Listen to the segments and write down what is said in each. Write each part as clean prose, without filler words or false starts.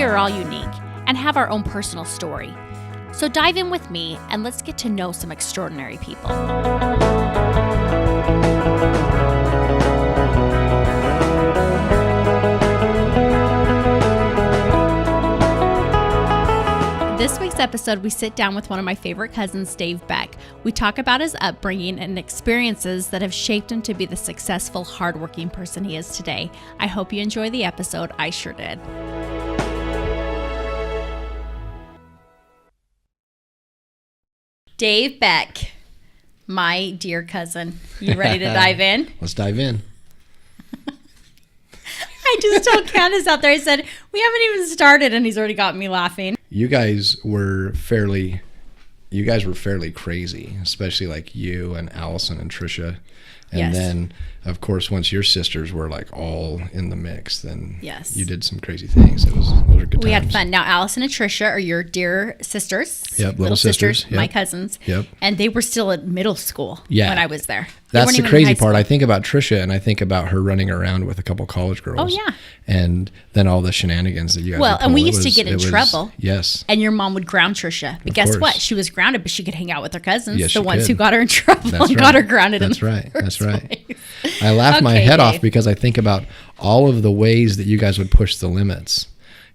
are all unique and have our own personal story. So dive in with me and let's get to know some extraordinary people. This week's episode, we sit down with one of my favorite cousins, Dave Beck. We talk about his upbringing and experiences that have shaped him to be the successful, hardworking person he is today. I hope you enjoy the episode. I sure did. Dave Beck, my dear cousin. You ready to dive in? Let's dive in. I just told Candace out there, I said, we haven't even started, and he's already got me laughing. You guys were fairly crazy, especially like you and Allison and Trisha. And Yes. then, of course, once your sisters were like all in the mix, then Yes. you did some crazy things. Those were good times. We had fun. Now, Allison and Trisha are your dear sisters. Yep, little sisters. My Yep. cousins. Yep. And they were still at middle school Yeah. when I was there. They That's weren't the even in crazy high part. school. I think about Trisha and I think about her running around with a couple college girls. Oh, yeah. And then all the shenanigans that you guys Well, would and we pull. used to get in trouble. Yes. And your mom would ground Trisha. But guess course. what? She was grounded, but she could hang out with her cousins, Yes, the she ones could. who got her in trouble That's and right. got her grounded That's in the right. first That's right. place. I laugh my Okay, head off Dave. because I think about all of the ways that you guys would push the limits.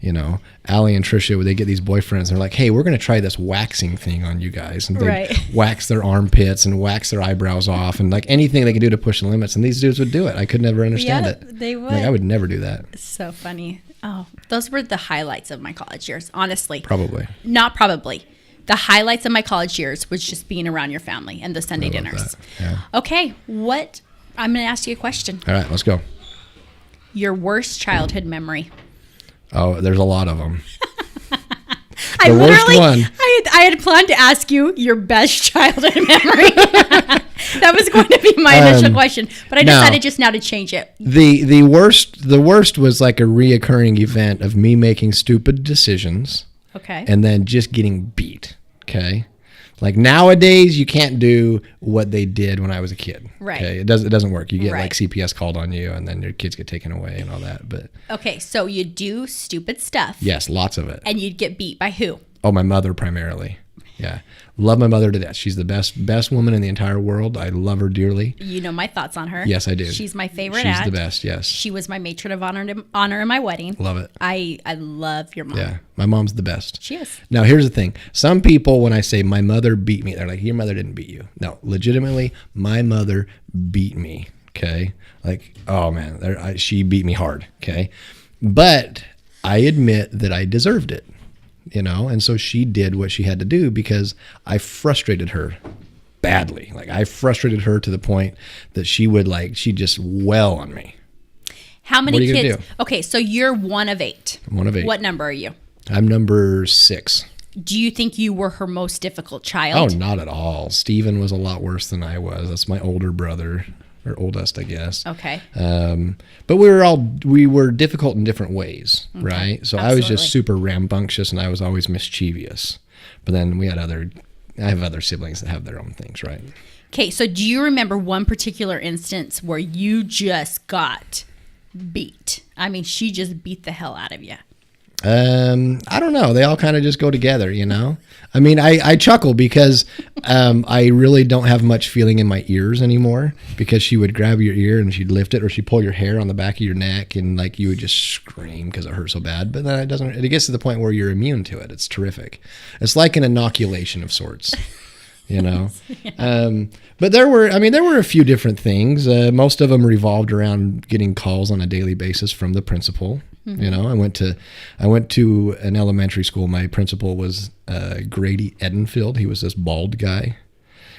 You know, Allie and Trisha, when they get these boyfriends, they're like, hey, we're going to try this waxing thing on you guys. And they Right. wax their armpits and wax their eyebrows off and like anything they could do to push the limits. And these dudes would do it. I could never understand Yeah, it. they would. Like, I would never do that. So funny. Oh, those were the highlights of my college years, honestly. Probably. Not probably. The highlights of my college years was just being around your family and the Sunday I love dinners. that. Yeah. Okay, I'm going to ask you a question. All right, let's go. Your worst childhood memory. Oh, there's a lot of them. I worst literally, one. I had planned to ask you your best childhood memory. That was going to be my initial question, but I now- decided just now to change it. The worst was like a reoccurring event of me making stupid decisions. Okay. And then just getting beat. Okay. Like nowadays, you can't do what they did when I was a kid. Right. Okay. It doesn't work. You get Right. like CPS called on you, and then your kids get taken away and all that. But Okay, so you do stupid stuff. yes, lots of it. And you'd get beat by who? Oh, my mother primarily. Yeah. Love my mother to death. She's the best woman in the entire world. I love her dearly. You know my thoughts on her. Yes, I do. She's my favorite She's aunt. the best. Yes. She was my matron of honor in my wedding. Love it. I love your mom. Yeah. My mom's the best. She is. Now, here's the thing. Some people, when I say my mother beat me, they're like, your mother didn't beat you. No, legitimately, my mother beat me. Okay. Like, oh man, she beat me hard. Okay. But I admit that I deserved it, you know? And so she did what she had to do because I frustrated her badly. Like I frustrated her to the point that she'd just wail on me. How many What are you gonna kids? do? Okay, so you're one of 8. I'm one of 8. What number are you? I'm number 6. Do you think you were her most difficult Oh, child? not at all. Steven was a lot worse than I was. That's my older brother, or oldest, I guess. Okay. But we were difficult in different ways, right? So I was just Absolutely. super rambunctious and I was always mischievous. But then I have other siblings that have their own things, right? Okay, so do you remember one particular instance where you just got beat? I mean, she just beat the hell out of you. I don't know. They all kind of just go together, you know? I mean, I chuckle because I really don't have much feeling in my ears anymore because she would grab your ear and she'd lift it or she'd pull your hair on the back of your neck and like you would just scream because it hurt so bad. But then it gets to the point where you're immune to it. It's terrific. It's like an inoculation of sorts. You know, but there were a few different things. Most of them revolved around getting calls on a daily basis from the principal. Mm-hmm. You know, I went to an elementary school. My principal was Grady Edenfield. He was this bald guy.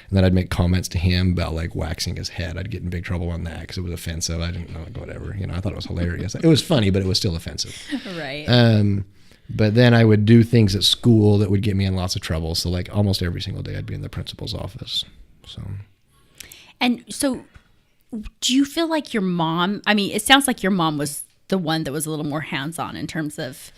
And then I'd make comments to him about like waxing his head. I'd get in big trouble on that because it was offensive. I didn't know, like, whatever. You know, I thought it was hilarious. It was funny, but it was still offensive. Right. But then I would do things at school that would get me in lots of trouble. So like almost every single day I'd be in the principal's office. And so do you feel like your mom, I mean, it sounds like your mom was the one that was a little more hands-on in terms of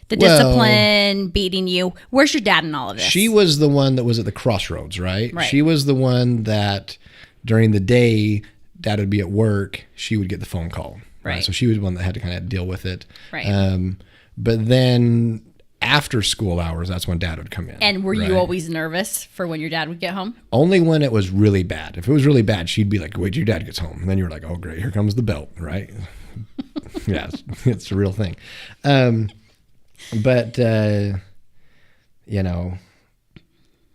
the discipline, beating you. Where's your dad in all of this? She was the one that was at the crossroads, right? Right. She was the one that during the day, dad would be at work, she would get the phone call. Right. So she was the one that had to kind of deal with it. Right. But then after school hours, that's when Dad would come in. And were you always nervous for when your dad would get home? Only when it was really bad. If it was really bad, she'd be like, wait till your dad gets home. And then you're like, oh, great, here comes the belt, right? Yeah, it's a real thing. But you know,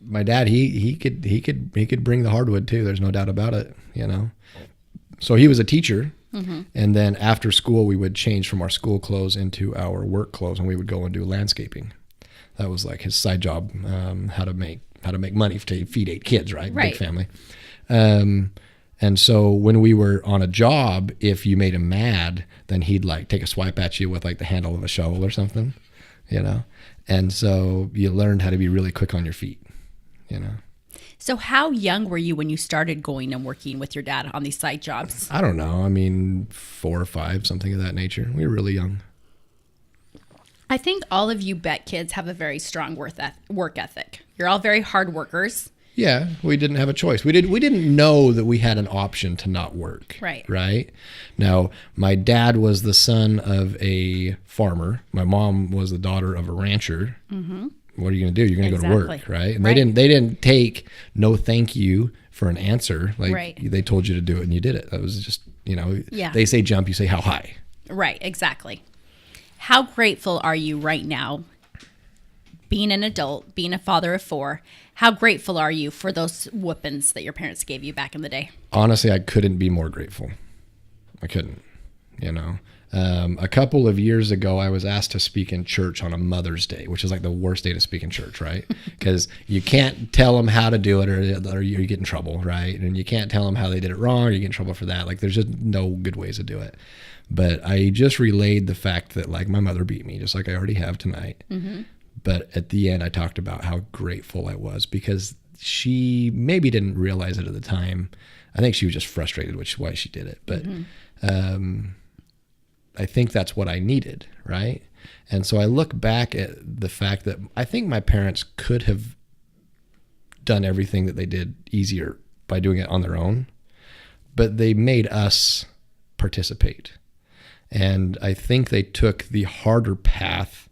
my dad, he could bring the hardwood too. There's no doubt about it, you know. So he was a teacher. Mm-hmm. And then after school, we would change from our school clothes into our work clothes, and we would go and do landscaping. That was like his side job, how to make money to feed 8 kids, right? Big family. And so when we were on a job, if you made him mad, then he'd like take a swipe at you with like the handle of a shovel or something, you know? And so you learned how to be really quick on your feet, you know? So how young were you when you started going and working with your dad on these side jobs? I don't know. I mean, 4 or 5, something of that nature. We were really young. I think all of you Beck kids have a very strong work ethic. You're all very hard workers. Yeah, we didn't have a choice. We didn't know that we had an option to not work. Right. Right? Now, my dad was the son of a farmer. My mom was the daughter of a rancher. Mm-hmm. What are you going to do? You're going to go to work, right? And they didn't take no thank you for an answer. Like they told you to do it and you did it. That was just, you know, they say jump, you say how high. Right, exactly. How grateful are you right now, being an adult, being a father of 4? How grateful are you for those whoopings that your parents gave you back in the day? Honestly, I couldn't be more grateful. I couldn't, you know. A couple of years ago, I was asked to speak in church on a Mother's Day, which is like the worst day to speak in church, right? Because you can't tell them how to do it or you get in trouble, right? And you can't tell them how they did it wrong or you get in trouble for that. Like there's just no good ways to do it. But I just relayed the fact that like my mother beat me, just like I already have tonight. Mm-hmm. But at the end, I talked about how grateful I was because she maybe didn't realize it at the time. I think she was just frustrated, which is why she did it. But I think that's what I needed, right? And so I look back at the fact that I think my parents could have done everything that they did easier by doing it on their own, but they made us participate. And I think they took the harder path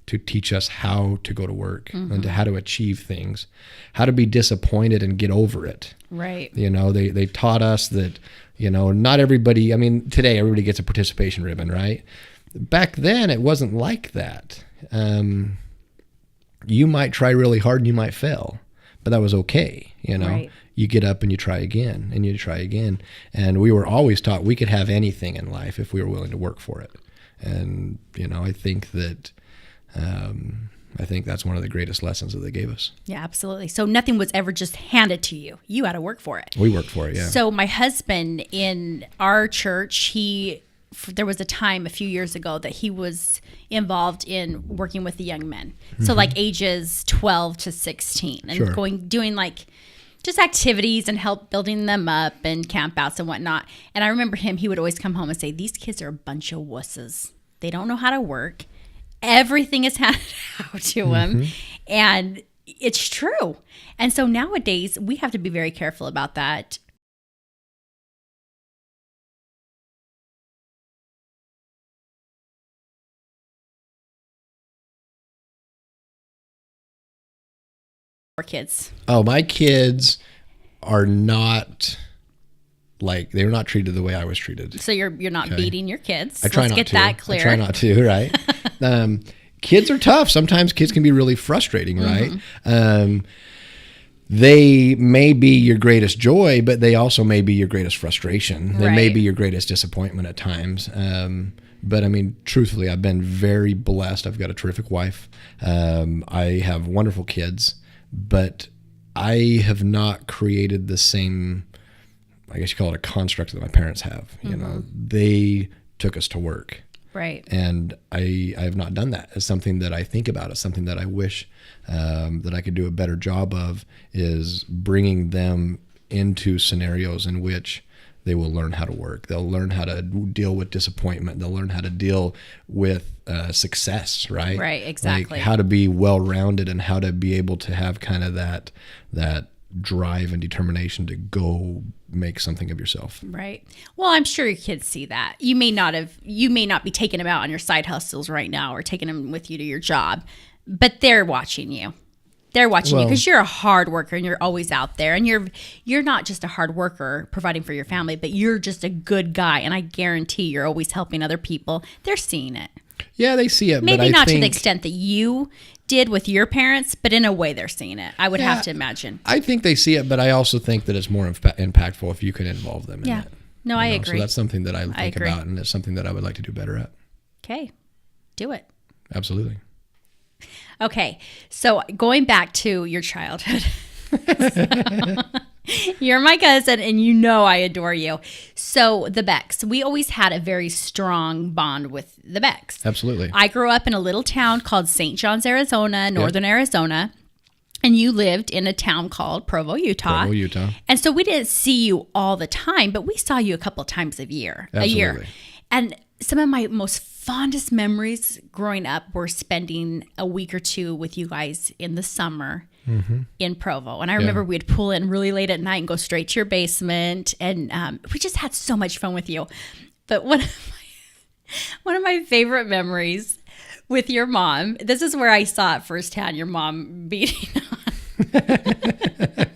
to teach us how to go to work and to how to achieve things, how to be disappointed and get over it. Right. You know, they taught us that, you know, not everybody, I mean, today everybody gets a participation ribbon, right? Back then it wasn't like that. You might try really hard and you might fail, but that was okay. You know, right. You get up and you try again and you try again. And we were always taught we could have anything in life if we were willing to work for it. And, you know, I think that's one of the greatest lessons that they gave us. Yeah, absolutely. So nothing was ever just handed to you. You had to work for it. We worked for it, yeah. So my husband in our church, there was a time a few years ago that he was involved in working with the young men. So like ages 12 to 16 and doing like just activities and help building them up and campouts and whatnot. And I remember he would always come home and say, these kids are a bunch of wusses. They don't know how to work. Everything is handed out to them. And it's true. And so nowadays we have to be very careful about that. For kids. Oh, my kids are not like, they're not treated the way I was treated. So you're not beating your kids. I try Let's not get to. that clear. I try not to, right? Kids are tough. Sometimes kids can be really frustrating, right? They may be your greatest joy, but they also may be your greatest frustration. They may be your greatest disappointment at times. But I mean, truthfully, I've been very blessed. I've got a terrific wife. I have wonderful kids, but I have not created the same, I guess you call it a construct that my parents have. You know, they took us to work. Right. And I have not done that. It's something that I think about. It's something that I wish that I could do a better job of, is bringing them into scenarios in which they will learn how to work. They'll learn how to deal with disappointment. They'll learn how to deal with success, right? Right, exactly. Like how to be well-rounded and how to be able to have kind of that drive and determination to go make something of yourself. Right. Well, I'm sure your kids see that. You may not be taking them out on your side hustles right now or taking them with you to your job, but they're watching you. They're watching you because you're a hard worker and you're always out there, and you're not just a hard worker providing for your family, but you're just a good guy. And I guarantee you're always helping other people. They're seeing it. Yeah, they see it. Maybe but not to the extent that you did with your parents, but in a way they're seeing it. I would have to imagine. I think they see it, but I also think that it's more impactful if you can involve them in it. No, I agree. So that's something that I think about, and it's something that I would like to do better at. Okay. Do it. Absolutely. Okay. So going back to your childhood. You're my cousin, and you know I adore you. So the Becks, we always had a very strong bond with the Becks. Absolutely. I grew up in a little town called St. John's, Arizona, northern Arizona, and you lived in a town called Provo, Utah. Provo, Utah. And so we didn't see you all the time, but we saw you a couple of times a year. And some of my most fondest memories growing up were spending a week or two with you guys in the summer in Provo. And I remember we'd pull in really late at night and go straight to your basement. And we just had so much fun with you. But one of my favorite memories with your mom, this is where I saw it firsthand, your mom beating on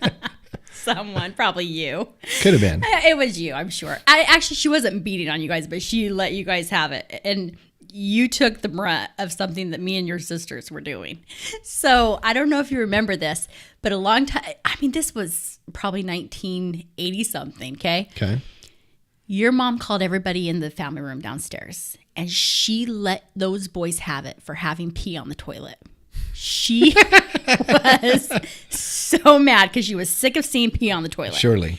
someone, probably you. Could have been. It was you, I'm sure. Actually, she wasn't beating on you guys, but she let you guys have it. And you took the brunt of something that me and your sisters were doing. So I don't know if you remember this, but a long time, I mean, this was probably 1980 something, okay? Okay. Your mom called everybody in the family room downstairs, and she let those boys have it for having pee on the toilet. She was so mad because she was sick of seeing pee on the toilet. Surely.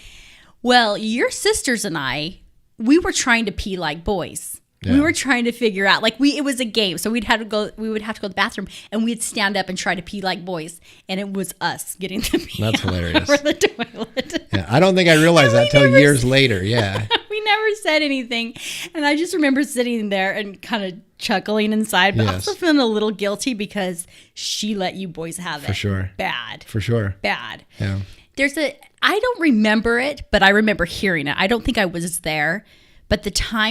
Well, your sisters and I, we were trying to pee like boys. Yeah. We were trying to figure out, it was a game. So we would have to go to the bathroom, and we'd stand up and try to pee like boys. And it was us getting to pee That's hilarious. over the toilet. Yeah, I don't think I realized that till years later. Yeah. We never said anything. And I just remember sitting there and kind of chuckling inside, but also feeling a little guilty because she let you boys have it. For sure. Bad. For sure. Bad. Yeah. I don't remember it, but I remember hearing it. I don't think I was there. But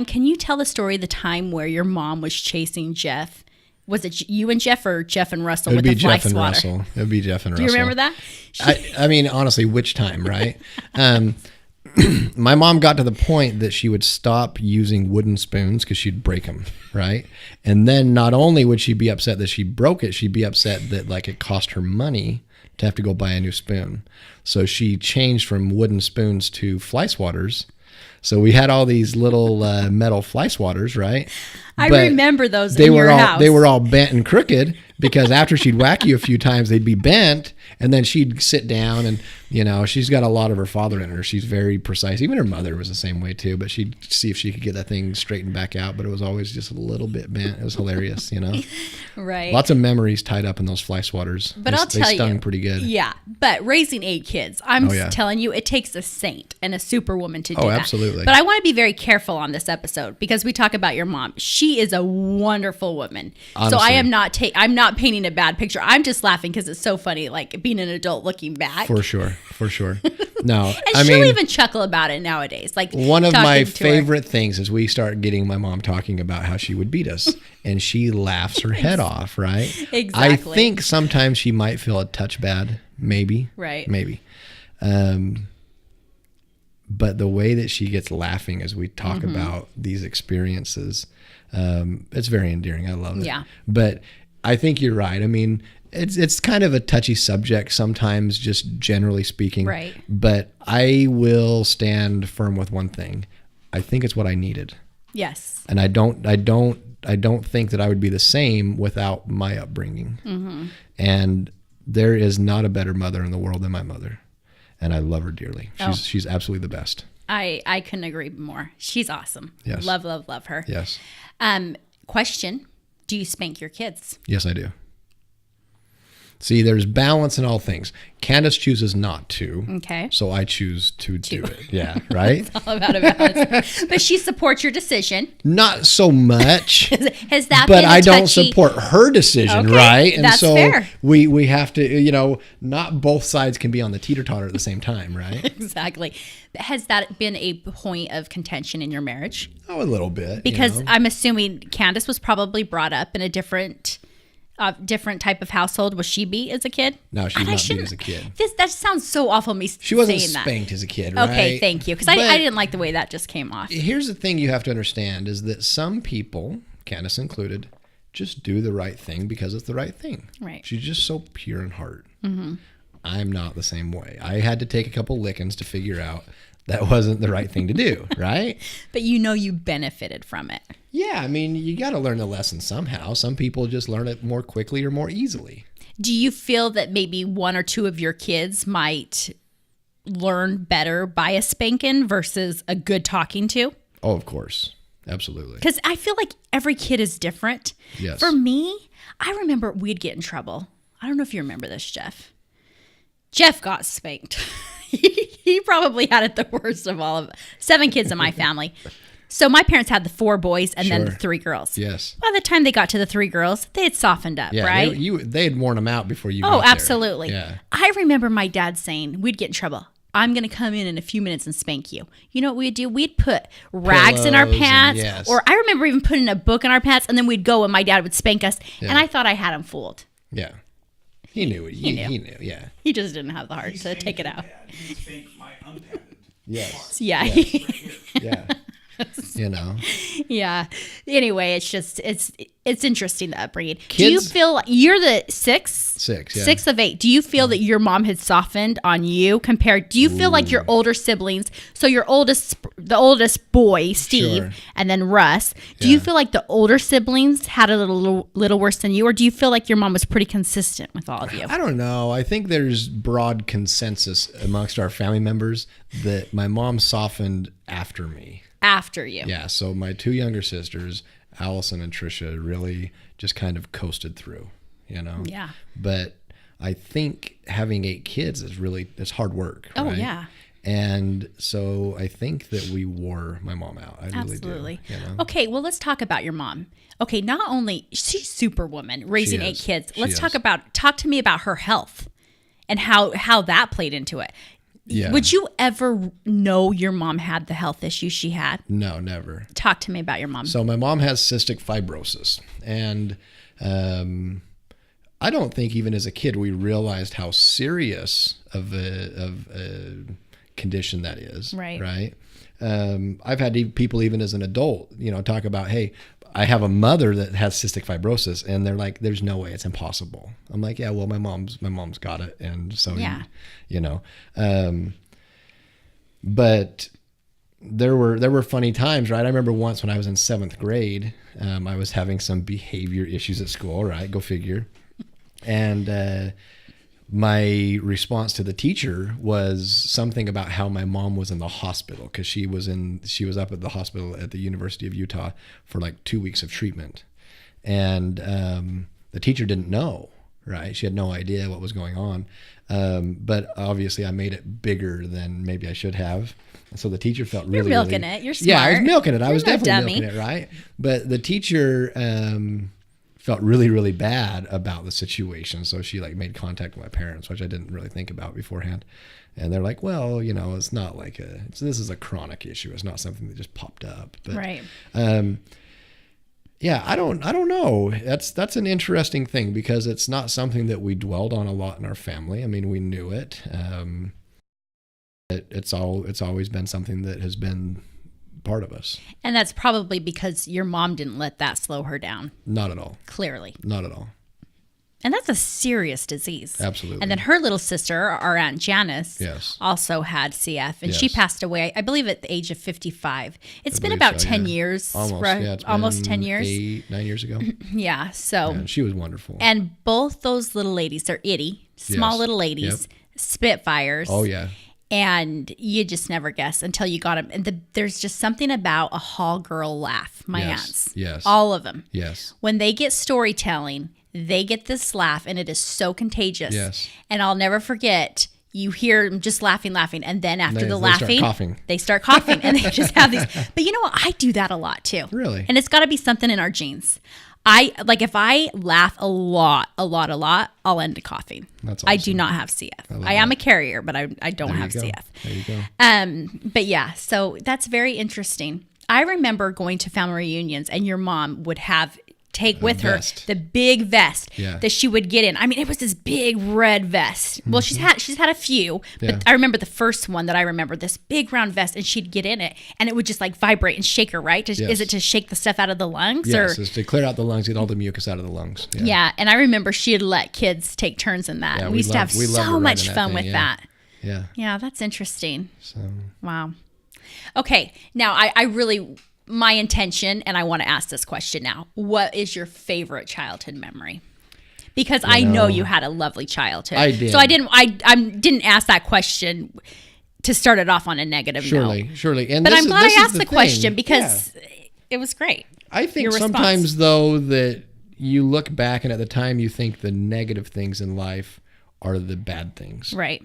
can you tell the story of the time where your mom was chasing Jeff? Was it you and Jeff, or Jeff and Russell with the fly swatter? It would be Jeff and Russell. Do you remember that? I mean, honestly, which time, right? My mom got to the point that she would stop using wooden spoons because she'd break them, right? And then not only would she be upset that she broke it, she'd be upset that it cost her money to have to go buy a new spoon. So she changed from wooden spoons to fly swatters. So we had all these little metal fly swatters, right? I remember those in your house. They were all bent and crooked because after she'd whack you a few times, they'd be bent, and then she'd sit down and, she's got a lot of her father in her. She's very precise. Even her mother was the same way too, but she'd see if she could get that thing straightened back out, but it was always just a little bit bent. It was hilarious, Right. Lots of memories tied up in those fly swatters. But I'll tell you. They stung pretty good. Yeah, but raising 8 kids, I'm telling you, it takes a saint and a superwoman to do that. Oh, absolutely. But I want to be very careful on this episode because we talk about your mom. She is a wonderful woman. Honestly. So I am I'm not painting a bad picture. I'm just laughing because it's so funny, being an adult looking back. For sure. No, and she'll even chuckle about it nowadays. One of my favorite things is we start getting my mom talking about how she would beat us, and she laughs her head off, right? Exactly. I think sometimes she might feel a touch bad, maybe. Right. Maybe. But the way that she gets laughing as we talk about these experiences, it's very endearing. I love it. Yeah. But I think you're right. I mean, it's kind of a touchy subject sometimes, just generally speaking. Right. But I will stand firm with one thing. I think it's what I needed. Yes. And I don't think that I would be the same without my upbringing. Mm-hmm. And there is not a better mother in the world than my mother. And I love her dearly. She's absolutely the best. I couldn't agree more. She's awesome. Yes. Love her. Yes. Question. Do you spank your kids? Yes, I do. See, there's balance in all things. Candace chooses not to. Okay. So I choose to do it. Yeah, right? It's all about a balance. But she supports your decision. Not so much. Has that but been I don't touchy? support her decision, Okay, right? And that's so fair. we have to, not both sides can be on the teeter-totter at the same time, right? Exactly. Has that been a point of contention in your marriage? Oh, a little bit. Because I'm assuming Candace was probably brought up in a different type of household. Was she beat as a kid? No, she was not beat as a kid. That sounds so awful. She wasn't saying spanked as a kid, that. right? Okay, thank you. Because I didn't like the way that just came off. Here's the thing you have to understand is that some people, Candace included, just do the right thing because it's the right thing. Right. She's just so pure in heart. Mm-hmm. I'm not the same way. I had to take a couple lickings to figure out that wasn't the right thing to do, right? But you benefited from it. Yeah, I mean, you got to learn the lesson somehow. Some people just learn it more quickly or more easily. Do you feel that maybe one or two of your kids might learn better by a spanking versus a good talking to? Oh, of course. Absolutely. Because I feel like every kid is different. Yes. For me, I remember we'd get in trouble. I don't know if you remember this, Jeff. Jeff got spanked. He probably had it the worst of all of 7 kids in my family. So my parents had the 4 boys and then the 3 girls. Yes. By the time they got to the 3 girls, they had softened up, right? They had worn them out before you got Oh, there. absolutely. Yeah. I remember my dad saying, we'd get in trouble. I'm going to come in a few minutes and spank you. You know what we'd do? We'd put rags in our Pillows pants. yes. Or I remember even putting a book in our pants, and then we'd go and my dad would spank us. Yeah. And I thought I had him fooled. Yeah. He knew it. He knew. Yeah. He just didn't have the heart to take it out. He spanked my unpadded. Yes. Yeah. Yeah. Yeah. Anyway, it's just, it's interesting, the upbringing. Kids, do you feel you're the 6? 6, yeah. 6 of 8. Do you feel that your mom had softened on you compared? Do you feel like your older siblings, so the oldest boy, Steve, Sure. and then Russ, do you feel like the older siblings had a little worse than you, or do you feel like your mom was pretty consistent with all of you? I don't know. I think there's broad consensus amongst our family members that my mom softened after me. After you. Yeah, so my 2 younger sisters, Allison and Trisha, really just kind of coasted through, Yeah. But I think having 8 kids it's hard work. Oh, right? yeah. And so I think that we wore my mom out. I Absolutely. really do. Okay, well, let's talk about your mom. Okay, not only she's superwoman, raising She 8 is. kids. She Let's is. talk to me about her health and how that played into it. Yeah. Would you ever know your mom had the health issues she had? No, never. Talk to me about your mom. So my mom has cystic fibrosis, and I don't think even as a kid we realized how serious of a condition that is. Right. Right. I've had people even as an adult, talk about, hey, I have a mother that has cystic fibrosis, and they're like, "There's no way, it's impossible." I'm like, "Yeah, well, my mom's got it, and so Yeah. But there were funny times, right? I remember once when I was in 7th grade, I was having some behavior issues at school, right? Go figure. And my response to the teacher was something about how my mom was in the hospital because she was up at the hospital at the University of Utah for like 2 weeks of treatment. And the teacher didn't know, right? She had no idea what was going on. But obviously I made it bigger than maybe I should have. And so the teacher felt really, You're milking it. You're smart. Yeah, I was milking it. I was You're no definitely dummy. milking it, right? But the teacher felt really, really bad about the situation. So she made contact with my parents, which I didn't really think about beforehand. And they're like, well, it's not like this is a chronic issue. It's not something that just popped up. But, Right. Yeah, I don't know. That's an interesting thing because it's not something that we dwelled on a lot in our family. I mean, we knew it. It's always been something that has been part of us. And that's probably because your mom didn't let that slow her down. Not at all. Clearly. Not at all. And that's a serious disease. Absolutely. And then her little sister, our Aunt Janice, Yes. also had CF. And she Yes. passed away, I believe, at the age of 55. It's been believe about so, 10 yeah. years. Almost. right? Yeah, it's Almost been 10 years. 9 years ago. Yeah. So, And she was wonderful. and both those little ladies, they're itty, small Yes. little ladies, spitfires. Oh, yeah. And you just never guess until you got them. And there's just something about a hall girl laugh. My Yes. aunts. Yes. All of them. Yes. When they get storytelling, they get this laugh, and it is so contagious. Yes. And I'll never forget, you hear them just laughing. And then after the laughing, they start coughing. And they just have these. But you know what? I do that a lot too. Really? And it's got to be something in our genes. If I laugh a lot, I'll end up coughing. That's awesome. I do not have CF. I am a carrier, but I don't have CF. There you go. But yeah, so that's very interesting. I remember going to family reunions, and your mom would take with her the big vest that she would get in. I mean, it was this big red vest. Well, she's had a few, but I remember the first one that I remember, this big round vest, and she'd get in it, and it would just like vibrate and shake her, right? Is it to shake the stuff out of the lungs? Yes, it's to clear out the lungs, get all the mucus out of the lungs. Yeah, and I remember she'd let kids take turns in that. Yeah, we used to have so much fun with that. Yeah. Yeah, that's interesting. So. Wow. Okay, now I really... my intention, and I want to ask this question now. What is your favorite childhood memory? Because I know you had a lovely childhood. I did. So I didn't ask that question to start it off on a negative note. Surely. And but I'm glad I asked the question because it was great. I think sometimes, though, that you look back and at the time you think the negative things in life are the bad things. Right.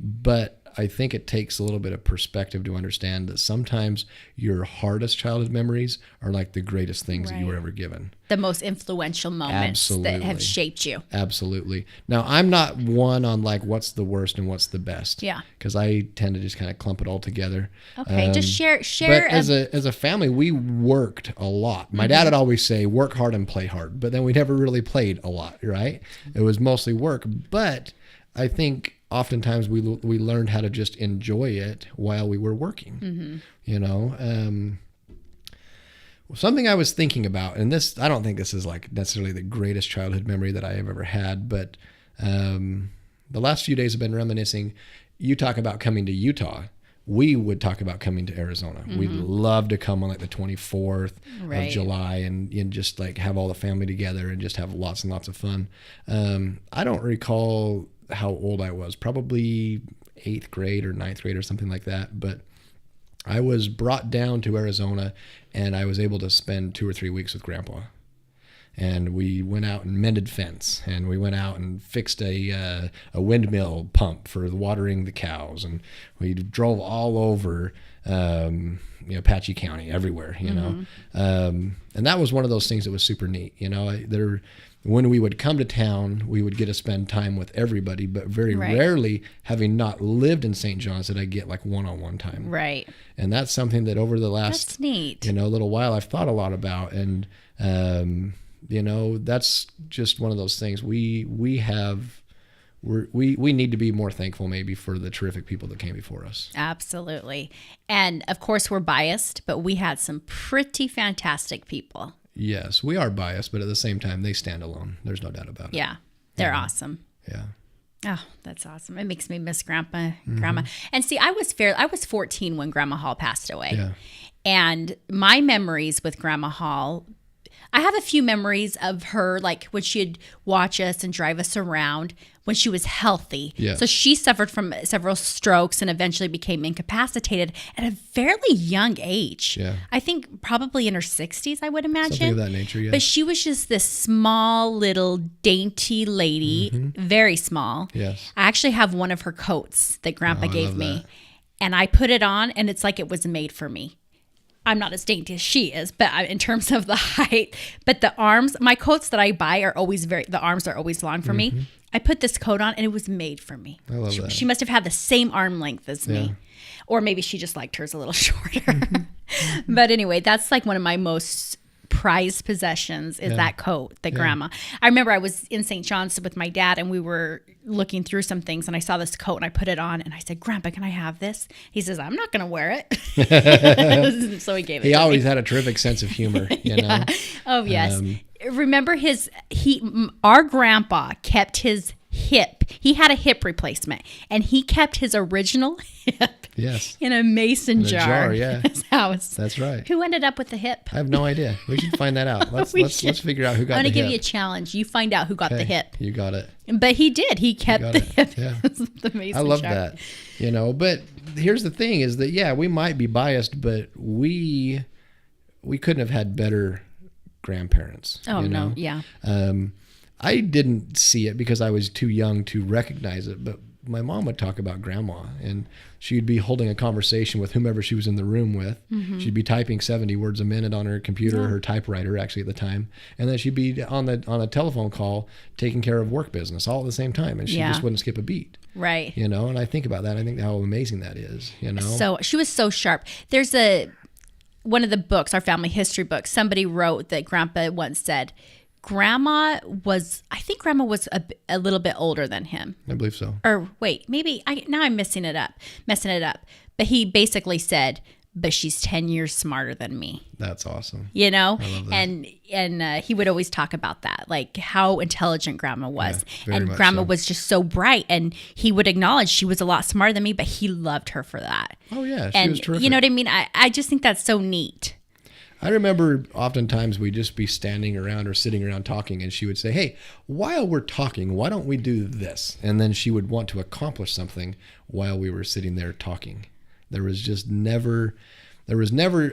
But I think it takes a little bit of perspective to understand that sometimes your hardest childhood memories are like the greatest things that you were ever given. The most influential moments that have shaped you. Absolutely. Now, I'm not one on like what's the worst and what's the best. Yeah. Because I tend to just kind of clump it all together. Okay, just share. But as a family, we worked a lot. My dad would always say, work hard and play hard. But then we never really played a lot, right? It was mostly work. But I think oftentimes we learned how to just enjoy it while we were working, you know. Something I was thinking about, and this, I don't think this is like necessarily the greatest childhood memory that I have ever had, but the last few days have been reminiscing. You talk about coming to Utah. We would talk about coming to Arizona. We'd love to come on like the 24th of July and just like have all the family together and just have lots and lots of fun. I don't recall how old I was, probably 8th grade or 9th grade or something like that. But I was brought down to Arizona and I was able to spend 2 or 3 weeks with Grandpa. And we went out and mended fence, and we went out and fixed a windmill pump for watering the cows. And we drove all over, Apache County, everywhere, you know. And that was one of those things that was super neat. You know, when we would come to town, we would get to spend time with everybody, but very rarely, having not lived in St. John's, did I get like one-on-one time. Right. And that's something that over the last that's neat. Little while I've thought a lot about. And, that's just one of those things we need to be more thankful maybe for the terrific people that came before us. Absolutely. And of course we're biased, but we had some pretty fantastic people. Yes, we are biased, but at the same time, they stand alone. There's no doubt about it. Yeah, they're awesome. Yeah. Oh, that's awesome. It makes me miss Grandma. And see, I was 14 when Grandma Hall passed away. Yeah. And my memories with Grandma Hall, I have a few memories of her, like when she'd watch us and drive us around when she was healthy. Yeah. So she suffered from several strokes and eventually became incapacitated at a fairly young age. Yeah. I think probably in her 60s, I would imagine. Something of that nature, yeah. But she was just this small, little, dainty lady, very small. Yes. I actually have one of her coats that Grandpa gave me. That. And I put it on, and it's like it was made for me. I'm not as dainty as she is, but in terms of the height, but the arms, my coats that I buy are always the arms are always long for me. I put this coat on and it was made for me. I love that. She must have had the same arm length as me. Or maybe she just liked hers a little shorter. But anyway, that's like one of my most prized possessions is that coat that Grandma. I remember I was in St. John's with my dad and we were looking through some things and I saw this coat and I put it on and I said, Grandpa, can I have this? He says, I'm not going to wear it. So he gave it to me. He always had a terrific sense of humor, you know? Oh, yes. Remember our grandpa kept his hip. He had a hip replacement and he kept his original hip in a mason jar. Yeah. In his house. That's right. Who ended up with the hip? I have no idea. We should find that out. Let's figure out who got the hip. I'm going to give you a challenge. You find out who got the hip. You got it. But he did. He kept the hip. Yeah. The mason I love jar. that. But here's the thing is that, we might be biased, but we couldn't have had better grandparents. Oh, no. Yeah. I didn't see it because I was too young to recognize it, but my mom would talk about grandma, and she'd be holding a conversation with whomever she was in the room with. Mm-hmm. She'd be typing 70 words a minute on her computer, her typewriter actually at the time. And then she'd be on a telephone call taking care of work business all at the same time. And she just wouldn't skip a beat. Right. You know, and I think about that. I think how amazing that is, you know? So she was so sharp. There's one of the books, our family history book, somebody wrote that Grandpa once said, I think Grandma was a little bit older than him. I believe so. Or wait, now I'm messing it up. But he basically said, but she's 10 years smarter than me. That's awesome. You know? I love that. And he would always talk about that, like how intelligent Grandma was. Yeah, and Grandma was just so bright, and he would acknowledge she was a lot smarter than me, but he loved her for that. Oh yeah, she was terrific. You know what I mean? I just think that's so neat. I remember oftentimes we'd just be standing around or sitting around talking, and she would say, hey, while we're talking, why don't we do this? And then she would want to accomplish something while we were sitting there talking. There was never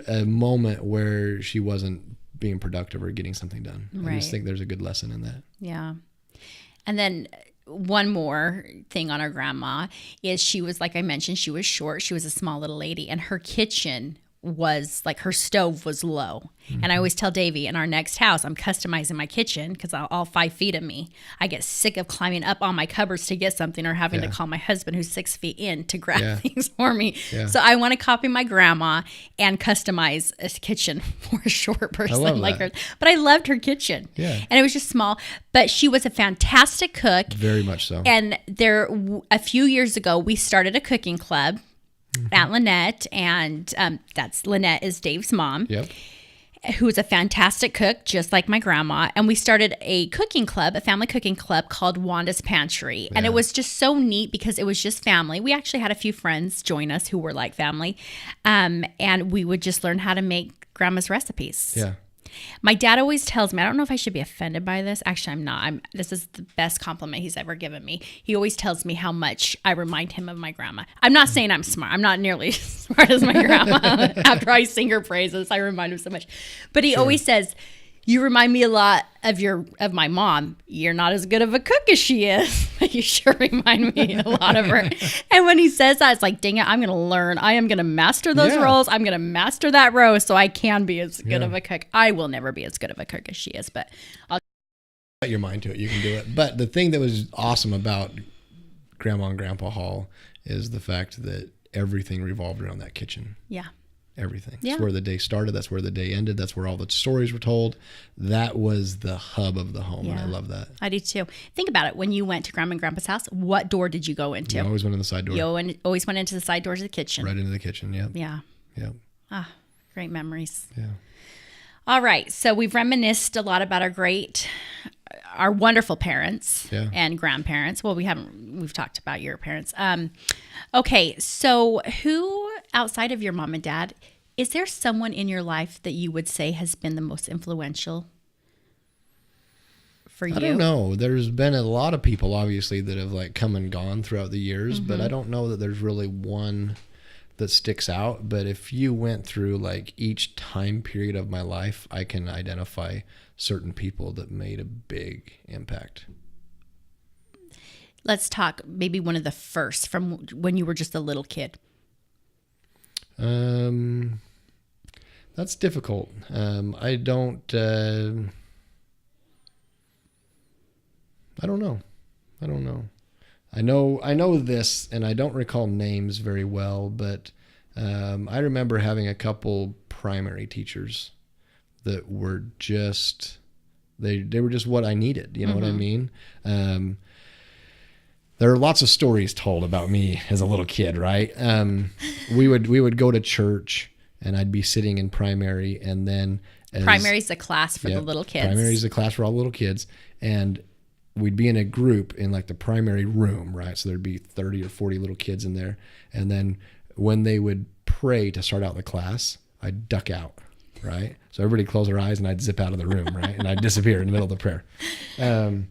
a moment where she wasn't being productive or getting something done. Right. I just think there's a good lesson in that. Yeah. And then one more thing on our grandma is she was, like I mentioned, she was short. She was a small little lady, and her kitchen was like, her stove was low. Mm-hmm. And I always tell Davey, in our next house, I'm customizing my kitchen because all 5 feet of me, I get sick of climbing up on my cupboards to get something or having to call my husband who's 6 feet in to grab things for me. Yeah. So I want to copy my grandma and customize a kitchen for a short person like her. But I loved her kitchen. Yeah. And it was just small, but she was a fantastic cook. Very much so. And a few years ago, we started a cooking club at Lynette, and Lynette is Dave's mom, who is a fantastic cook, just like my grandma. And we started a cooking club, a family cooking club called Wanda's Pantry. And it was just so neat because it was just family. We actually had a few friends join us who were like family. And we would just learn how to make grandma's recipes. Yeah. My dad always tells me, I don't know if I should be offended by this. Actually, I'm not. This is the best compliment he's ever given me. He always tells me how much I remind him of my grandma. I'm not saying I'm smart. I'm not nearly as smart as my grandma. After I sing her praises, I remind him so much. But he always says, you remind me a lot of my mom. You're not as good of a cook as she is, but you sure remind me a lot of her. And when he says that, it's like, dang it, I'm going to learn. I am going to master those rolls. I'm going to master that roast so I can be as good of a cook. I will never be as good of a cook as she is, but I'll set your mind to it. You can do it. But the thing that was awesome about Grandma and Grandpa Hall is the fact that everything revolved around that kitchen. Yeah. Everything. That's where the day started. That's where the day ended. That's where all the stories were told. That was the hub of the home, and I love that. I do too. Think about it. When you went to Grandma and Grandpa's house, what door did you go into? You always went in the side door. You always went into the side doors of the kitchen. Right into the kitchen, Yeah. Ah, great memories. Yeah. All right. So we've reminisced a lot about our wonderful parents and grandparents. Well, we've talked about your parents. Okay. So who outside of your mom and dad, is there someone in your life that you would say has been the most influential for you? I don't know. There's been a lot of people, obviously, that have like come and gone throughout the years, but I don't know that there's really one that sticks out. But if you went through like each time period of my life, I can identify certain people that made a big impact. Let's talk maybe one of the first from when you were just a little kid. That's difficult. I don't know. I know this, and I don't recall names very well, but I remember having a couple primary teachers that were just they were just what I needed. You know what I mean? There are lots of stories told about me as a little kid, right? We would go to church, and I'd be sitting in primary, and then primary is a class for the little kids. Primary is a class for all the little kids, and we'd be in a group in like the primary room, right? So there'd be 30 or 40 little kids in there, and then when they would pray to start out the class, I'd duck out, right? So everybody close their eyes, and I'd zip out of the room, right? And I'd disappear in the middle of the prayer, and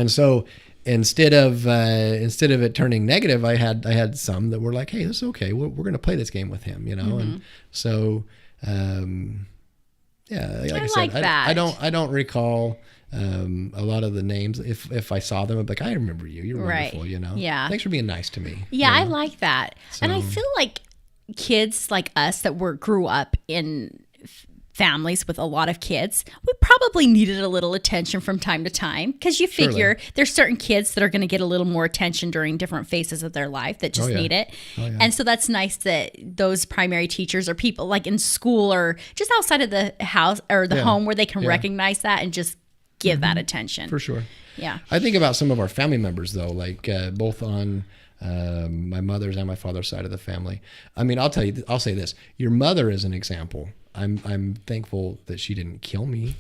so. Instead of it turning negative, I had some that were like, hey, this is okay. We're going to play this game with him, you know? And so Yeah, like I like said, that. I don't recall a lot of the names. If I saw them, I'd be like, I remember you. You're Right. wonderful. You know. Yeah. Thanks for being nice to me. Yeah, you I know? like that. And I So- feel like kids like us that grew up in families with a lot of kids, we probably needed a little attention from time to time, because you figure there's certain kids that are going to get a little more attention during different phases of their life that just yeah. need it. Oh, yeah. And so that's nice that those primary teachers or people like in school or just outside of the house or the home where they can recognize that and just give that attention. For sure. Yeah. I think about some of our family members though, like both on my mother's and my father's side of the family. I mean, I'll say this: your mother is an example. I'm thankful that she didn't kill me,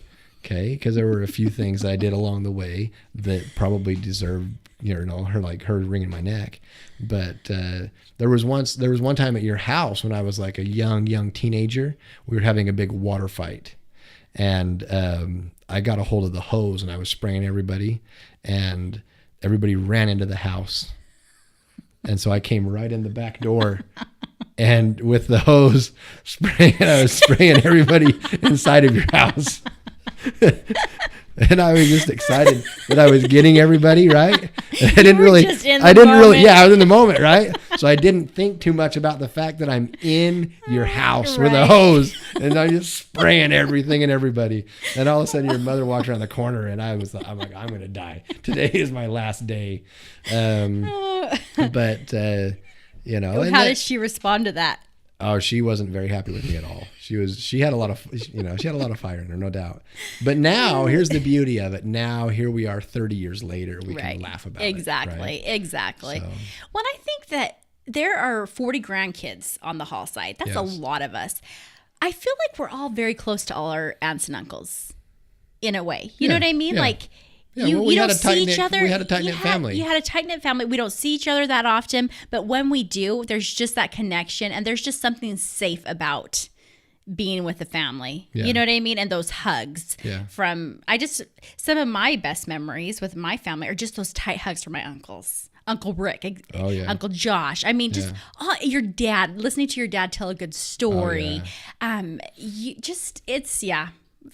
okay? Because there were a few things that I did along the way that probably deserved, her wringing my neck. But there was one time at your house when I was like a young teenager. We were having a big water fight, and I got a hold of the hose and I was spraying everybody, and everybody ran into the house. And so I came right in the back door, and with the hose I was spraying everybody inside of your house. And I was just excited that I was getting everybody right. And I didn't really, I was in the moment, right? So I didn't think too much about the fact that I'm in your house with a hose, and I'm just spraying everything and everybody. And all of a sudden, your mother walked around the corner, and I'm like, I'm gonna die. Today is my last day. But How did she respond to that? Oh, she wasn't very happy with me at all. She had a lot of fire in her, no doubt. But now, here's the beauty of it. Now, here we are 30 years later. We can laugh about it. Exactly. So. When I think that there are 40 grandkids on the Hall side, that's a lot of us. I feel like we're all very close to all our aunts and uncles in a way. You know what I mean? Yeah. Like, Yeah, you don't see each other. We had a tight-knit family. You had a tight-knit family. We don't see each other that often, but when we do, there's just that connection, and there's just something safe about being with the family. Yeah. You know what I mean? And those hugs Yeah. some of my best memories with my family are just those tight hugs from my uncles. Uncle Rick, Oh, yeah. Uncle Josh. I mean, just your dad, listening to your dad tell a good story.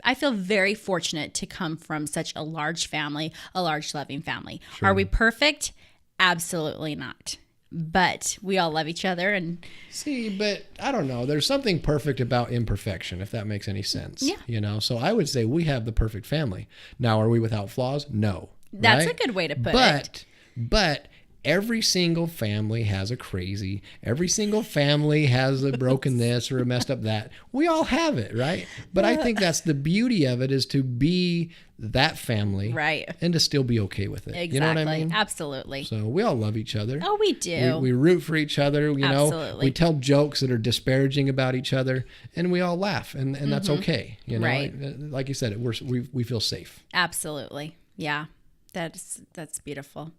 I feel very fortunate to come from such a large family, a large loving family. Sure. Are we perfect? Absolutely not. But we all love each other. And See, but I don't know. There's something perfect about imperfection, if that makes any sense. Yeah. So I would say we have the perfect family. Now, are we without flaws? No. that's right? a good way to put it. But every single family has a crazy. Every single family has a broken this or a messed up that. We all have it, right? But I think that's the beauty of it, is to be that family, Right. and to still be okay with it. Exactly. You know what I mean? Absolutely. So we all love each other. Oh, we do. We root for each other. Absolutely. We tell jokes that are disparaging about each other, and we all laugh, and that's okay. Right. Like you said, we feel safe. Absolutely. Yeah. That's beautiful.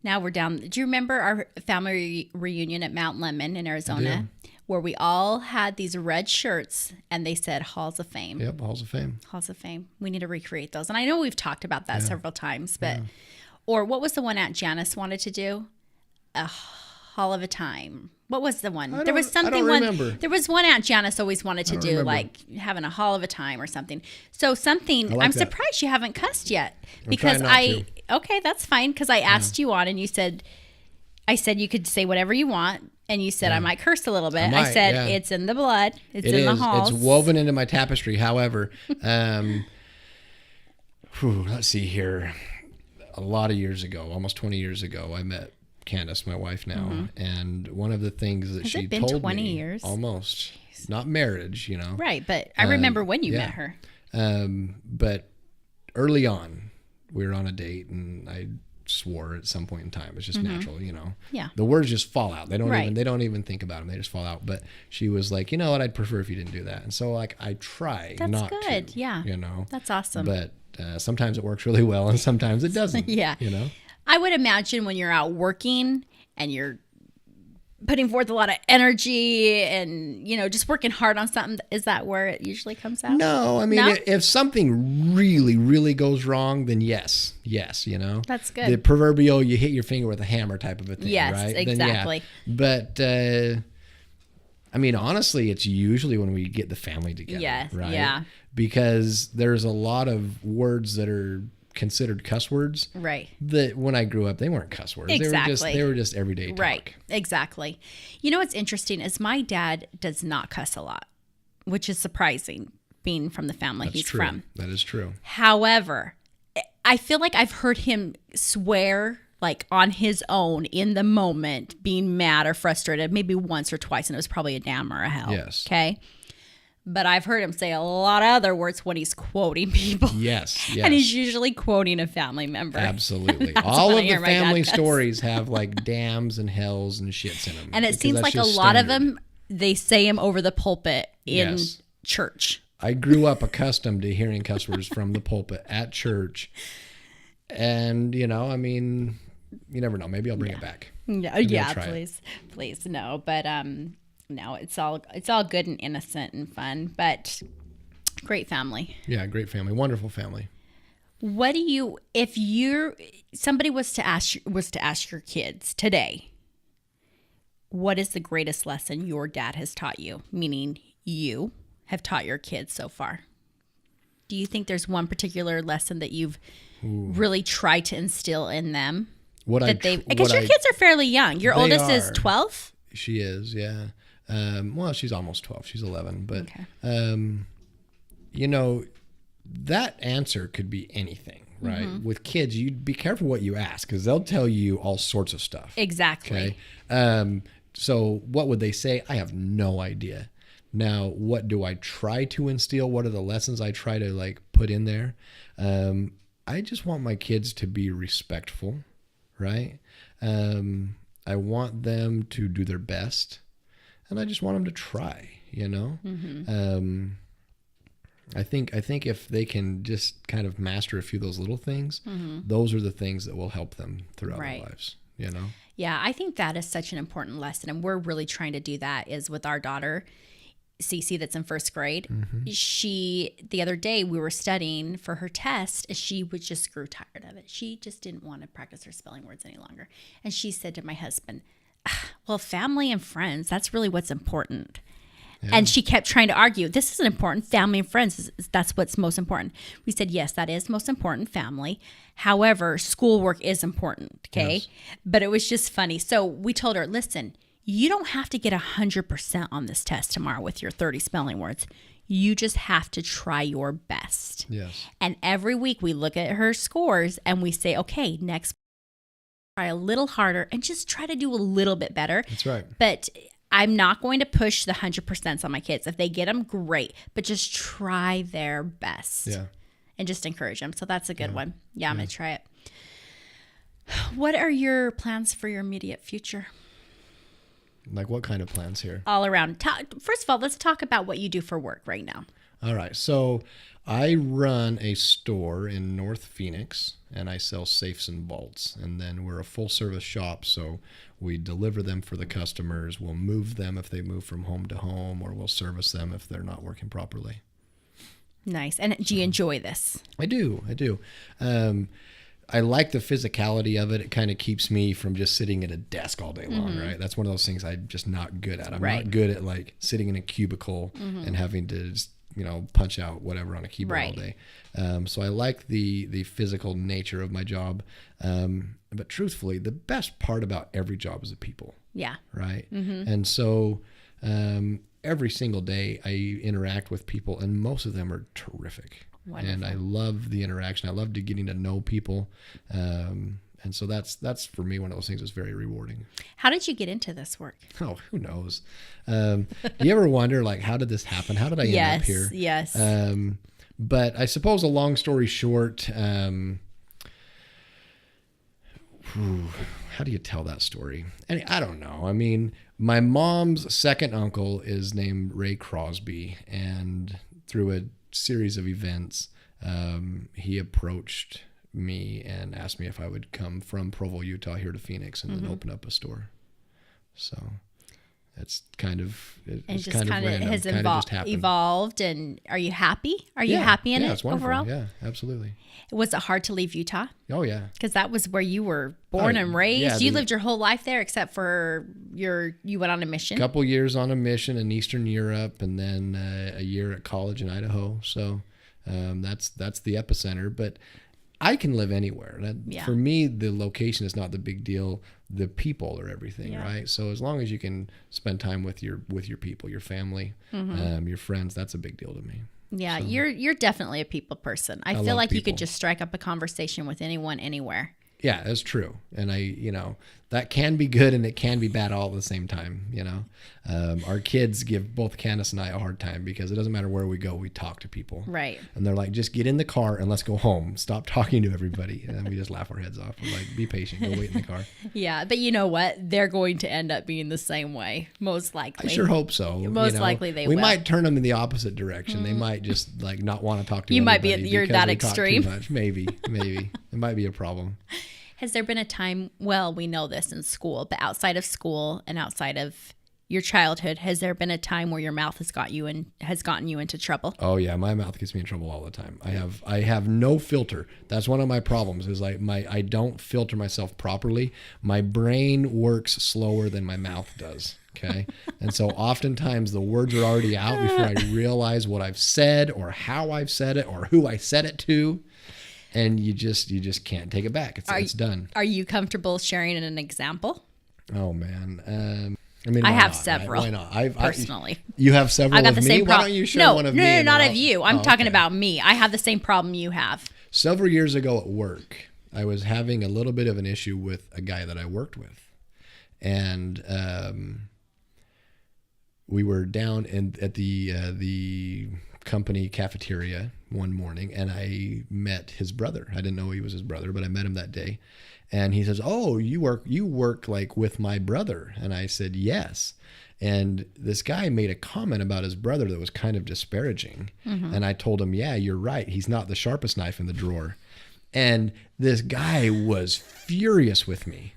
Now we're down. Do you remember our family reunion at Mount Lemon in Arizona, where we all had these red shirts and they said Halls of Fame? Yep, Halls of Fame. Halls of Fame. We need to recreate those. And I know we've talked about that several times, but or what was the one Aunt Janice wanted to do? A Hall of a Time. What was the one? There was something. I don't remember. There was one Aunt Janice always wanted to do, remember. like having a Hall of a Time or something. So something. like I'm that. surprised you haven't cussed yet, trying because not to. Okay, that's fine, because I asked you on and you said, I said you could say whatever you want, and you said I might curse a little bit. I might, said yeah. it's in the blood. It's It in the is. halls. It's woven into my tapestry. However, let's see here. A lot of years ago, almost 20 years ago, I met Candace, my wife now, and one of the things that Has she it been told 20 me, years? almost, not marriage, Right, but I remember when you yeah. met her. But early on, we were on a date, and I swore at some point in time. It's just natural, Yeah. The words just fall out. They don't Right. even they don't even think about them. They just fall out. But she was like, you know what? I'd prefer if you didn't do that. And so like I try That's not good. to. Yeah. That's awesome. But sometimes it works really well, and sometimes it doesn't. Yeah. You I would imagine when you're out working and you're putting forth a lot of energy and, just working hard on something, is that where it usually comes out? No, I mean, No? if something really, really goes wrong, then yes, That's good. The proverbial you hit your finger with a hammer type of a thing, Yes, right? exactly. Then, yeah. But I mean, honestly, it's usually when we get the family together. Yes, Right? yeah. Because there's a lot of words that are considered cuss words. Right. That when I grew up, they weren't cuss words. Exactly. They were just everyday talk. Right. Exactly. You know what's interesting is my dad does not cuss a lot, which is surprising being from the family That's he's true. from. That is true. However, I feel like I've heard him swear like on his own in the moment, being mad or frustrated, maybe once or twice, and it was probably a damn or a hell. Yes. Okay. But I've heard him say a lot of other words when he's quoting people. Yes. And he's usually quoting a family member. Absolutely. That's All when I of the hear my dad family cuss. stories have like dams and hells and shits in them. And it because seems that's like a just lot of standard. them, they say them over the pulpit in Yes. church. I grew up accustomed to hearing cuss words from the pulpit at church. And, you know, I mean, you never know. Maybe I'll bring it back. Yeah, Maybe I'll yeah, try it. please, no. But no, it's all good and innocent and fun. But great family. Yeah, great family. Wonderful family. What do you, if somebody was to ask your kids today, what is the greatest lesson your dad has taught you? Meaning you have taught your kids so far. Do you think there's one particular lesson that you've really tried to instill in them? Because your kids are fairly young. Your They oldest is are. 12? She is, yeah. Well, she's almost 12. She's 11. But, Okay. you know, that answer could be anything, right? Mm-hmm. With kids, you'd be careful what you ask because they'll tell you all sorts of stuff. Exactly. Okay. So what would they say? I have no idea. Now, what do I try to instill? What are the lessons I try to like put in there? I just want my kids to be respectful, right? I want them to do their best, and I just want them to try, you know? Mm-hmm. I think if they can just kind of master a few of those little things, Mm-hmm. those are the things that will help them throughout Right. their lives, you know? Yeah, I think that is such an important lesson. And we're really trying to do that is with our daughter, Cece, that's in first grade. Mm-hmm. The other day we were studying for her test and she just grew tired of it. She just didn't want to practice her spelling words any longer. And she said to my husband, well, family and friends, that's really what's important. Yeah. And she kept trying to argue, this isn't important. Family and friends, that's what's most important. We said, yes, that is most important, family. However, schoolwork is important, okay? Yes. But it was just funny. So we told her, listen, you don't have to get 100% on this test tomorrow with your 30 spelling words. You just have to try your best. Yes. And every week we look at her scores and we say, okay, next, try a little harder and just try to do a little bit better. That's right. But I'm not going to push the 100% on my kids. If they get them, great. But just try their best. Yeah. And just encourage them. So that's a good one. Yeah, I'm going to try it. What are your plans for your immediate future? Like what kind of plans here? All around. First of all, let's talk about what you do for work right now. All right. So I run a store in North Phoenix and I sell safes and vaults. And then we're a full service shop. So we deliver them for the customers. We'll move them if they move from home to home, or we'll service them if they're not working properly. Nice. And do you enjoy this? I do. I like the physicality of it. It kind of keeps me from just sitting at a desk all day long, right? That's one of those things I'm just not good at. I'm Right. not good at like sitting in a cubicle and having to just, punch out whatever on a keyboard all Right. day. So I like the physical nature of my job. But truthfully, the best part about every job is the people, Yeah. right? And so every single day I interact with people, and most of them are terrific. Wonderful. And I love the interaction. I love getting to know people. And so that's for me one of those things that's very rewarding. How did you get into this work? Oh, who knows? Do you ever wonder, like, how did this happen? How did I end up here? Yes. But I suppose a long story short, how do you tell that story? And I don't know. I mean, my mom's second uncle is named Ray Crosby, and through a series of events, he approached me and asked me if I would come from Provo, Utah here to Phoenix and then open up a store. So It's kind of And it's just kind of kind of random. has Kind of just happened. evolved. And are you happy? Are you happy in yeah, it it's wonderful. overall? Yeah, absolutely. Was it hard to leave Utah? Oh yeah. Because that was where you were born and raised. yeah, You lived your whole life there, except for you went on a mission. Couple years on a mission in Eastern Europe, and then a year at college in Idaho. So that's the epicenter. But I can live anywhere. For me, the location is not the big deal. The people are everything, right? So as long as you can spend time with your people, your family, your friends, that's a big deal to me. Yeah, so, you're definitely a people person. I feel like you could just strike up a conversation with anyone, anywhere. Yeah, that's true. And that can be good and it can be bad all at the same time. Our kids give both Candace and I a hard time because it doesn't matter where we go, we talk to people. Right. And they're like, just get in the car and let's go home. Stop talking to everybody. And then we just laugh our heads off. We're like, be patient. Go wait in the car. Yeah, but you know what? They're going to end up being the same way, most likely. I sure hope so. Most likely they will. We might turn them in the opposite direction. They might just not want to talk to you. Might you're that extreme. Too much. Maybe. It might be a problem. Has there been a time, well, we know this in school, but outside of school and outside of your childhood, has there been a time where your mouth has gotten you into trouble? Oh yeah, my mouth gets me in trouble all the time. I have no filter. That's one of my problems is I don't filter myself properly. My brain works slower than my mouth does. Okay. And so oftentimes the words are already out before I realize what I've said or how I've said it or who I said it to. And you just can't take it back. It's done. Are you comfortable sharing an example? Oh man. I have several. Why not? Personally, you have several. I got the same problem. Why don't you share one of me? No, not of you. I'm talking about me. I have the same problem you have. Several years ago at work, I was having a little bit of an issue with a guy that I worked with, and we were down at the company cafeteria one morning, and I met his brother. I didn't know he was his brother, but I met him that day. And he says, "Oh, you work like with my brother?" And I said, "Yes." And this guy made a comment about his brother that was kind of disparaging. Mm-hmm. And I told him, "Yeah, you're right. He's not the sharpest knife in the drawer." And this guy was furious with me.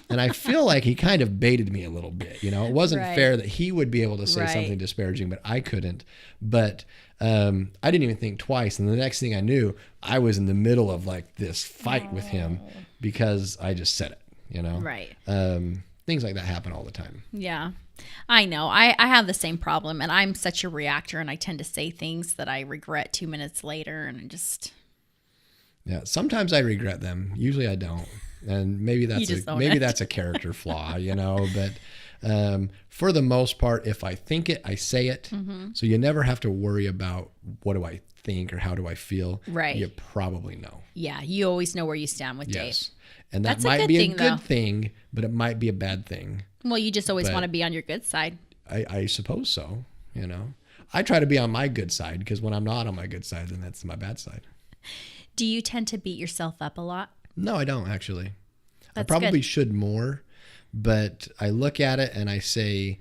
And I feel like he kind of baited me a little bit. It wasn't fair that he would be able to say something disparaging, but I couldn't. But I didn't even think twice. And the next thing I knew, I was in the middle of like this fight with him because I just said it, Right. Things like that happen all the time. Yeah, I know. I have the same problem, and I'm such a reactor, and I tend to say things that I regret 2 minutes later, and I just... Yeah, sometimes I regret them. Usually I don't. And maybe that's a character flaw, but for the most part, if I think it, I say it. Mm-hmm. So you never have to worry about what do I think or how do I feel. Right. You probably know. Yeah, you always know where you stand with Dave. And that might be a good thing, but it might be a bad thing. Well, you just always want to be on your good side. I suppose so, I try to be on my good side because when I'm not on my good side, then that's my bad side. Do you tend to beat yourself up a lot? No, I don't actually. That's I probably good. should more, but I look at it and I say,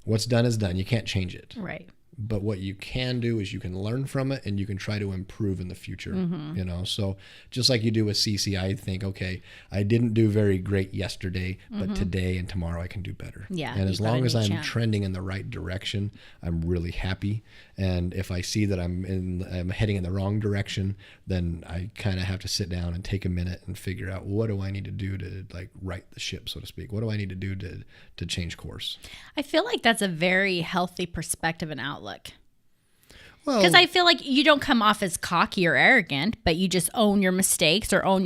what's done is done. You can't change it. Right. But what you can do is you can learn from it and you can try to improve in the future, Mm-hmm. So just like you do with CC, I think, okay, I didn't do very great yesterday, but today and tomorrow I can do better. Yeah. And as long as I'm trending in the right direction, I'm really happy. And if I see that I'm heading in the wrong direction, then I kind of have to sit down and take a minute and figure out what do I need to do to right the ship, so to speak? What do I need to do to change course? I feel like that's a very healthy perspective and outlook. Well, because I feel like you don't come off as cocky or arrogant, but you just own your mistakes or own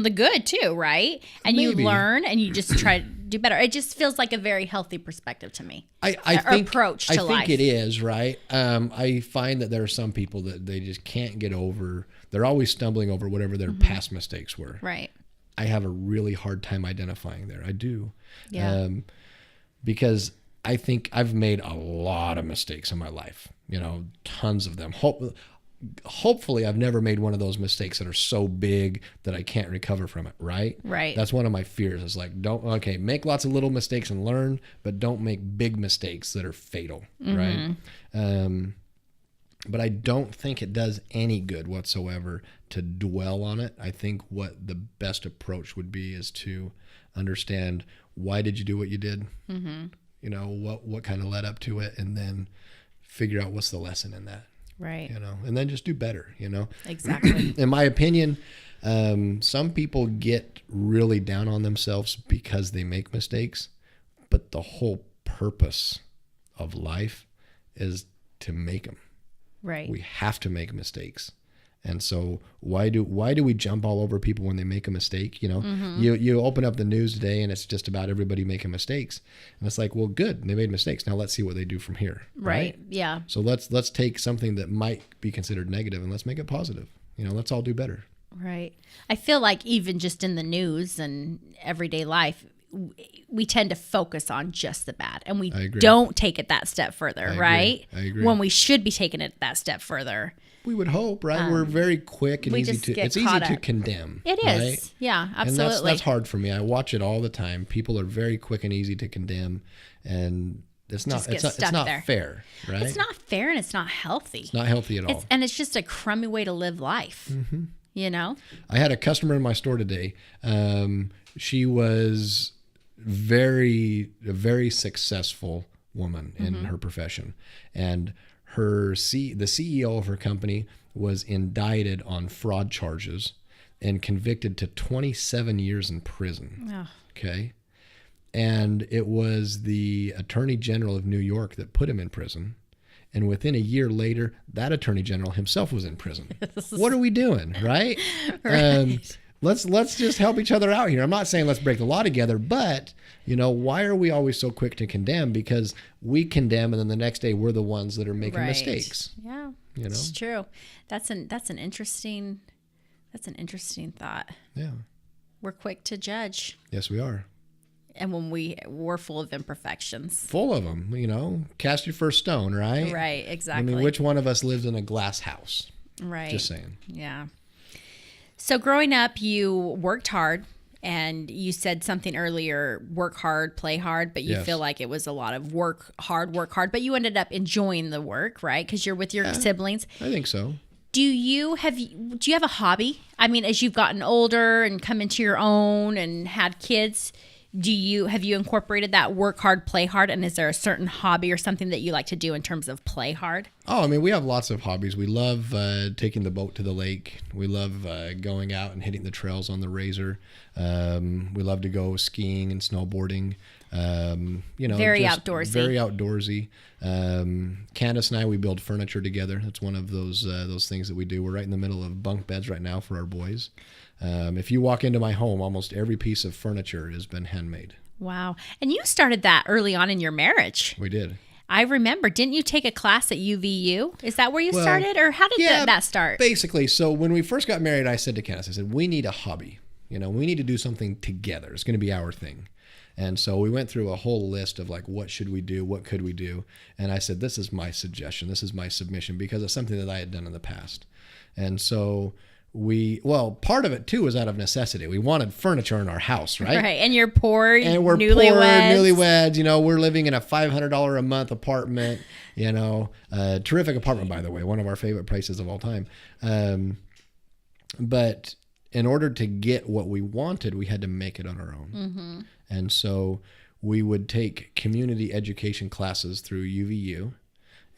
the good too, right? And maybe. You learn and you just try to do better. It just feels like a very healthy perspective to me. I think approach to life. I think it is, right? I find that there are some people that they just can't get over. They're always stumbling over whatever their past mistakes were. Right. I have a really hard time identifying there. I do. Yeah. Because I think I've made a lot of mistakes in my life, tons of them. Hopefully I've never made one of those mistakes that are so big that I can't recover from it, right? Right. That's one of my fears is make lots of little mistakes and learn, but don't make big mistakes that are fatal, right? But I don't think it does any good whatsoever to dwell on it. I think what the best approach would be is to understand, why did you do what you did? you know, what kind of led up to it, and then figure out what's the lesson in that. Right. You know, and then just do better, you know. Exactly. In my opinion, some people get really down on themselves because they make mistakes, but the whole purpose of life is to make them. Right. We have to make mistakes. And so why do we jump all over people when they make a mistake? You know, you open up the news today and it's just about everybody making mistakes. And it's like, well, good. They made mistakes. Now let's see what they do from here. Right. Yeah. So let's take something that might be considered negative and let's make it positive. You know, let's all do better. Right. I feel like even just in the news and everyday life, we tend to focus on just the bad, and we don't take it that step further, right? I agree. When we should be taking it that step further. We would hope, right? We're very quick and easy to. It's easy to condemn. It is, right? Yeah, absolutely. And that's hard for me. I watch it all the time. People are very quick and easy to condemn, and it's not fair, right? It's not fair, and it's not healthy. It's not healthy at all. And it's just a crummy way to live life. Mm-hmm. You know. I had a customer in my store today. She was a very successful woman in her profession, and the CEO of her company was indicted on fraud charges and convicted to 27 years in prison. Oh. Okay. And it was the Attorney General of New York that put him in prison. And within a year later, that Attorney General himself was in prison. What are we doing, right? Right. Let's just help each other out here. I'm not saying let's break the law together, but, you know, why are we always so quick to condemn? Because we condemn, and then the next day we're the ones that are making mistakes. Yeah, you know, it's true. That's an interesting thought. Yeah, we're quick to judge. Yes, we are. And when we're full of imperfections. Full of them, you know. Cast your first stone, right? Right, exactly. I mean, which one of us lives in a glass house? Right. Just saying. Yeah. So growing up, you worked hard, and you said something earlier, work hard, play hard, but you feel like it was a lot of work hard, but you ended up enjoying the work, right? Because you're with your siblings. I think so. Do you have a hobby? I mean, as you've gotten older and come into your own and had kids, have you incorporated that work hard, play hard? And is there a certain hobby or something that you like to do in terms of play hard? Oh, I mean, we have lots of hobbies. We love taking the boat to the lake. We love going out and hitting the trails on the Razor. We love to go skiing and snowboarding. You know, very outdoorsy. Very outdoorsy. Candace and I, we build furniture together. That's one of those things that we do. We're right in the middle of bunk beds right now for our boys. If you walk into my home, almost every piece of furniture has been handmade. Wow. And you started that early on in your marriage. We did. I remember. Didn't you take a class at UVU? Is that where you started? Or how did that start? Basically. So when we first got married, I said to Candace, I said, we need a hobby. You know, we need to do something together. It's going to be our thing. And so we went through a whole list of like, what should we do? What could we do? And I said, this is my suggestion. This is my submission, because it's something that I had done in the past. And so part of it too was out of necessity. We wanted furniture in our house, right? Right. And you're poor, and we're newlyweds. You know, we're living in a $500 a month apartment, you know, terrific apartment, by the way, one of our favorite places of all time. But in order to get what we wanted, we had to make it on our own. Mm-hmm. And so we would take community education classes through UVU.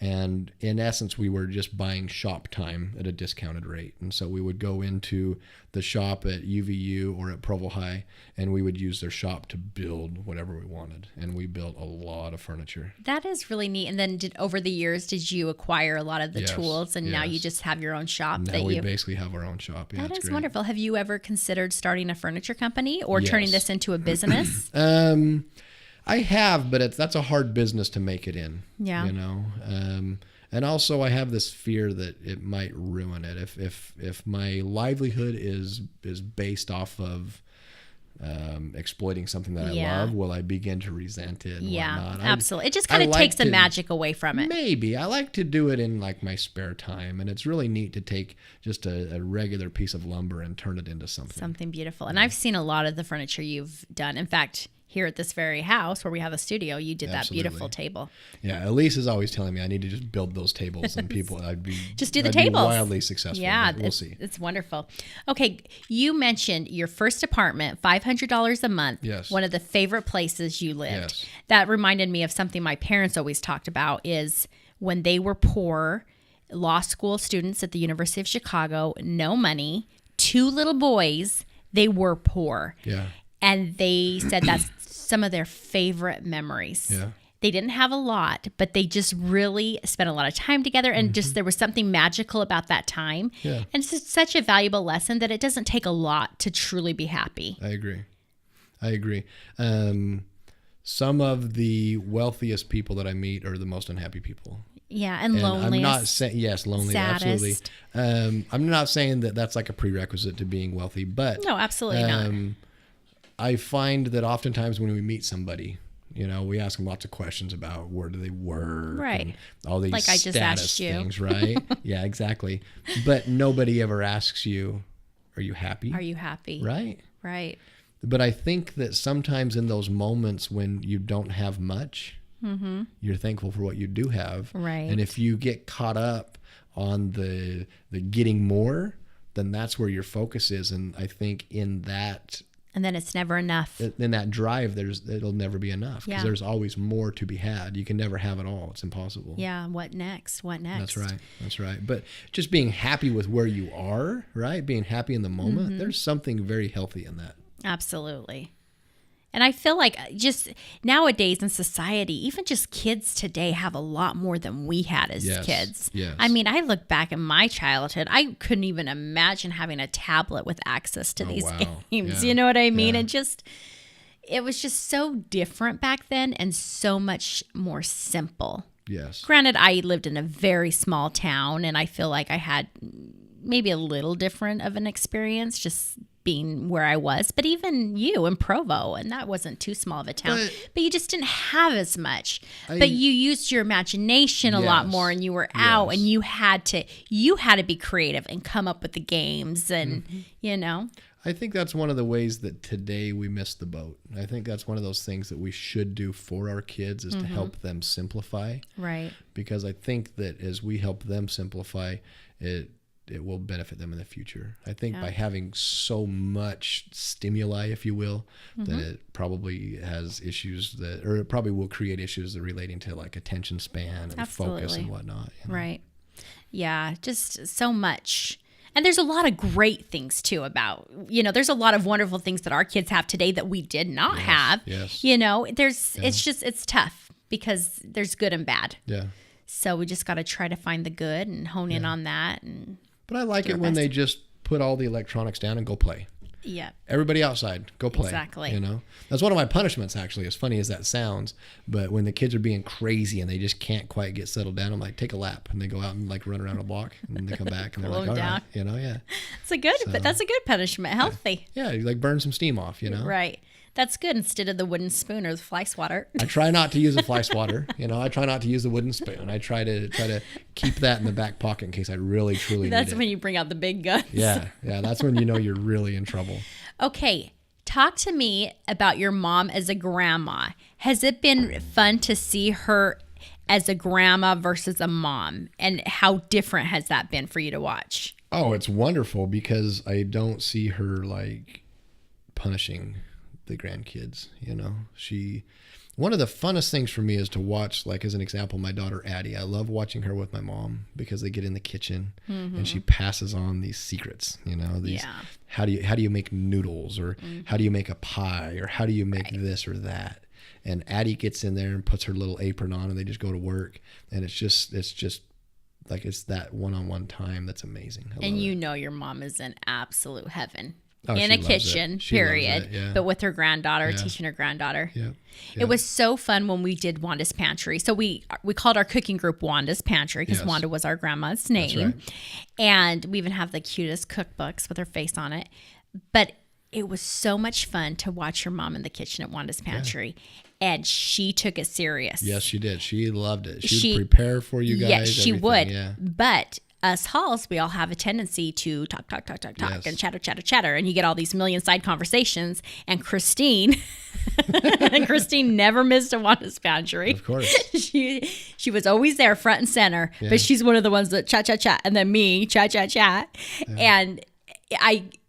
And in essence, we were just buying shop time at a discounted rate. And so we would go into the shop at UVU or at Provo High, and we would use their shop to build whatever we wanted. And we built a lot of furniture. That is really neat. And then over the years, did you acquire a lot of the tools, and now you just have your own shop? Now we basically have our own shop. Yeah, that is wonderful. Have you ever considered starting a furniture company or turning this into a business? I have, but that's a hard business to make it in. Yeah. You know, and also I have this fear that it might ruin it if my livelihood is based off of exploiting something that I love. Will I begin to resent it? And whatnot? Absolutely. It just kind of takes the magic away from it. Maybe I like to do it in like my spare time, and it's really neat to take just a regular piece of lumber and turn it into something beautiful. And I've seen a lot of the furniture you've done. In fact, here at this very house where we have a studio, you did Absolutely. that beautiful table. Yeah, Elise is always telling me I need to just build those tables, and people, I'd be Just do the I'd tables. Be wildly successful. Yeah, but we'll see. It's wonderful. Okay, you mentioned your first apartment, $500 a month. Yes. One of the favorite places you lived. Yes. That reminded me of something my parents always talked about is when they were poor, law school students at the University of Chicago, no money, 2 little boys, they were poor. Yeah. And they said that's some of their favorite memories. Yeah. They didn't have a lot, but they just really spent a lot of time together. And just there was something magical about that time. Yeah. And it's just such a valuable lesson that it doesn't take a lot to truly be happy. I agree. Some of the wealthiest people that I meet are the most unhappy people. Yeah, and loneliest. I'm not saying, yes, lonely, saddest. absolutely. I'm not saying that that's like a prerequisite to being wealthy, but No, absolutely not. I find that oftentimes when we meet somebody, we ask them lots of questions about where do they work, Right. and all these Like I just status asked you. things, right? Yeah, exactly. But nobody ever asks you, are you happy? Are you happy? Right. Right. But I think that sometimes in those moments when you don't have much, you're thankful for what you do have. Right. And if you get caught up on the getting more, then that's where your focus is. And I think in that And then it's never enough. in that drive, it'll never be enough because Yeah. there's always more to be had. You can never have it all. It's impossible. Yeah. What next? What next? That's right. But just being happy with where you are, right? Being happy in the moment, there's something very healthy in that. Absolutely. And I feel like just nowadays in society, even just kids today have a lot more than we had as Yes, kids. yes. I mean, I look back in my childhood, I couldn't even imagine having a tablet with access to these wow. games. Yeah. You know what I mean? Yeah. And it was just so different back then and so much more simple. Yes. Granted, I lived in a very small town and I feel like I had maybe a little different of an experience just being where I was, but even you in Provo, and that wasn't too small of a town, but you just didn't have as much. But you used your imagination a lot Yes. more, and you were out, Yes. and you had to be creative and come up with the games, and I think that's one of the ways that today we miss the boat. I think that's one of those things that we should do for our kids is to help them simplify. right, Because I think that as we help them simplify, it will benefit them in the future. I think by having so much stimuli, if you will, that it probably has issues or it probably will create issues that are relating to like attention span and focus Absolutely. and whatnot. right. Yeah, just so much. And there's a lot of great things too about, there's a lot of wonderful things that our kids have today that we did not have. yes. It's tough because there's good and bad. Yeah. So we just got to try to find the good and hone in on that. But I like it when best. they just put all the electronics down and go play. Yeah. Everybody outside, go play. Exactly. That's one of my punishments, actually, as funny as that sounds. But when the kids are being crazy and they just can't quite get settled down, I'm like, take a lap. And they go out and like run around a block. And then they come back and they're Cool like, all down. right. Yeah. But that's a good punishment. Healthy. Yeah, you like burn some steam off, Right. That's good instead of the wooden spoon or the fly swatter. I try not to use a fly swatter. I try not to use the wooden spoon. I try to keep that in the back pocket in case I really, truly That's need it. when you bring out the big guns. Yeah. That's when you know you're really in trouble. Okay. Talk to me about your mom as a grandma. Has it been fun to see her as a grandma versus a mom? And how different has that been for you to watch? Oh, it's wonderful because I don't see her like punishing the grandkids. One of the funnest things for me is to watch, like as an example, my daughter Addie. I love watching her with my mom because they get in the kitchen and she passes on these secrets. How do you make noodles, or how do you make a pie, or how do you make this or that? And Addie gets in there and puts her little apron on, and they just go to work. And it's just like it's that one-on-one time that's amazing. I And love it. your mom is in absolute heaven. Oh, in she a loves kitchen, it. She loves period. it, yeah. But with her granddaughter, Yeah. teaching her granddaughter. Yeah. It was so fun when we did Wanda's Pantry. So we called our cooking group Wanda's Pantry because Yes. Wanda was our grandma's name. right. And we even have the cutest cookbooks with her face on it. But it was so much fun to watch your mom in the kitchen at Wanda's Pantry. And she took it serious. Yes, she did. She loved it. She would prepare for you guys. Yes, she everything. would. Yeah. But us Halls, we all have a tendency to talk, Yes. and chatter. And you get all these million side conversations. And Christine, Christine never missed a Wanda's boundary. Of course. She was always there front and center, Yeah. but she's one of the ones that chat. And then me, chat. Yeah. And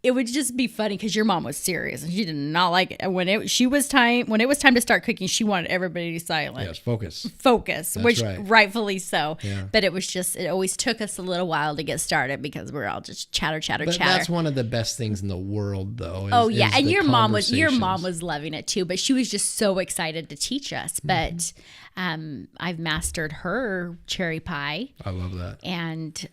it would just be funny because your mom was serious and she did not like it. When it was time to start cooking, she wanted everybody to be silent. Yes, focus. Focus, which right. rightfully so. Yeah. But it always took us a little while to get started because we're all just chatter. But that's one of the best things in the world, though. And the your mom was conversations. loving it too, but she was just so excited to teach us. But I've mastered her cherry pie, I love that. and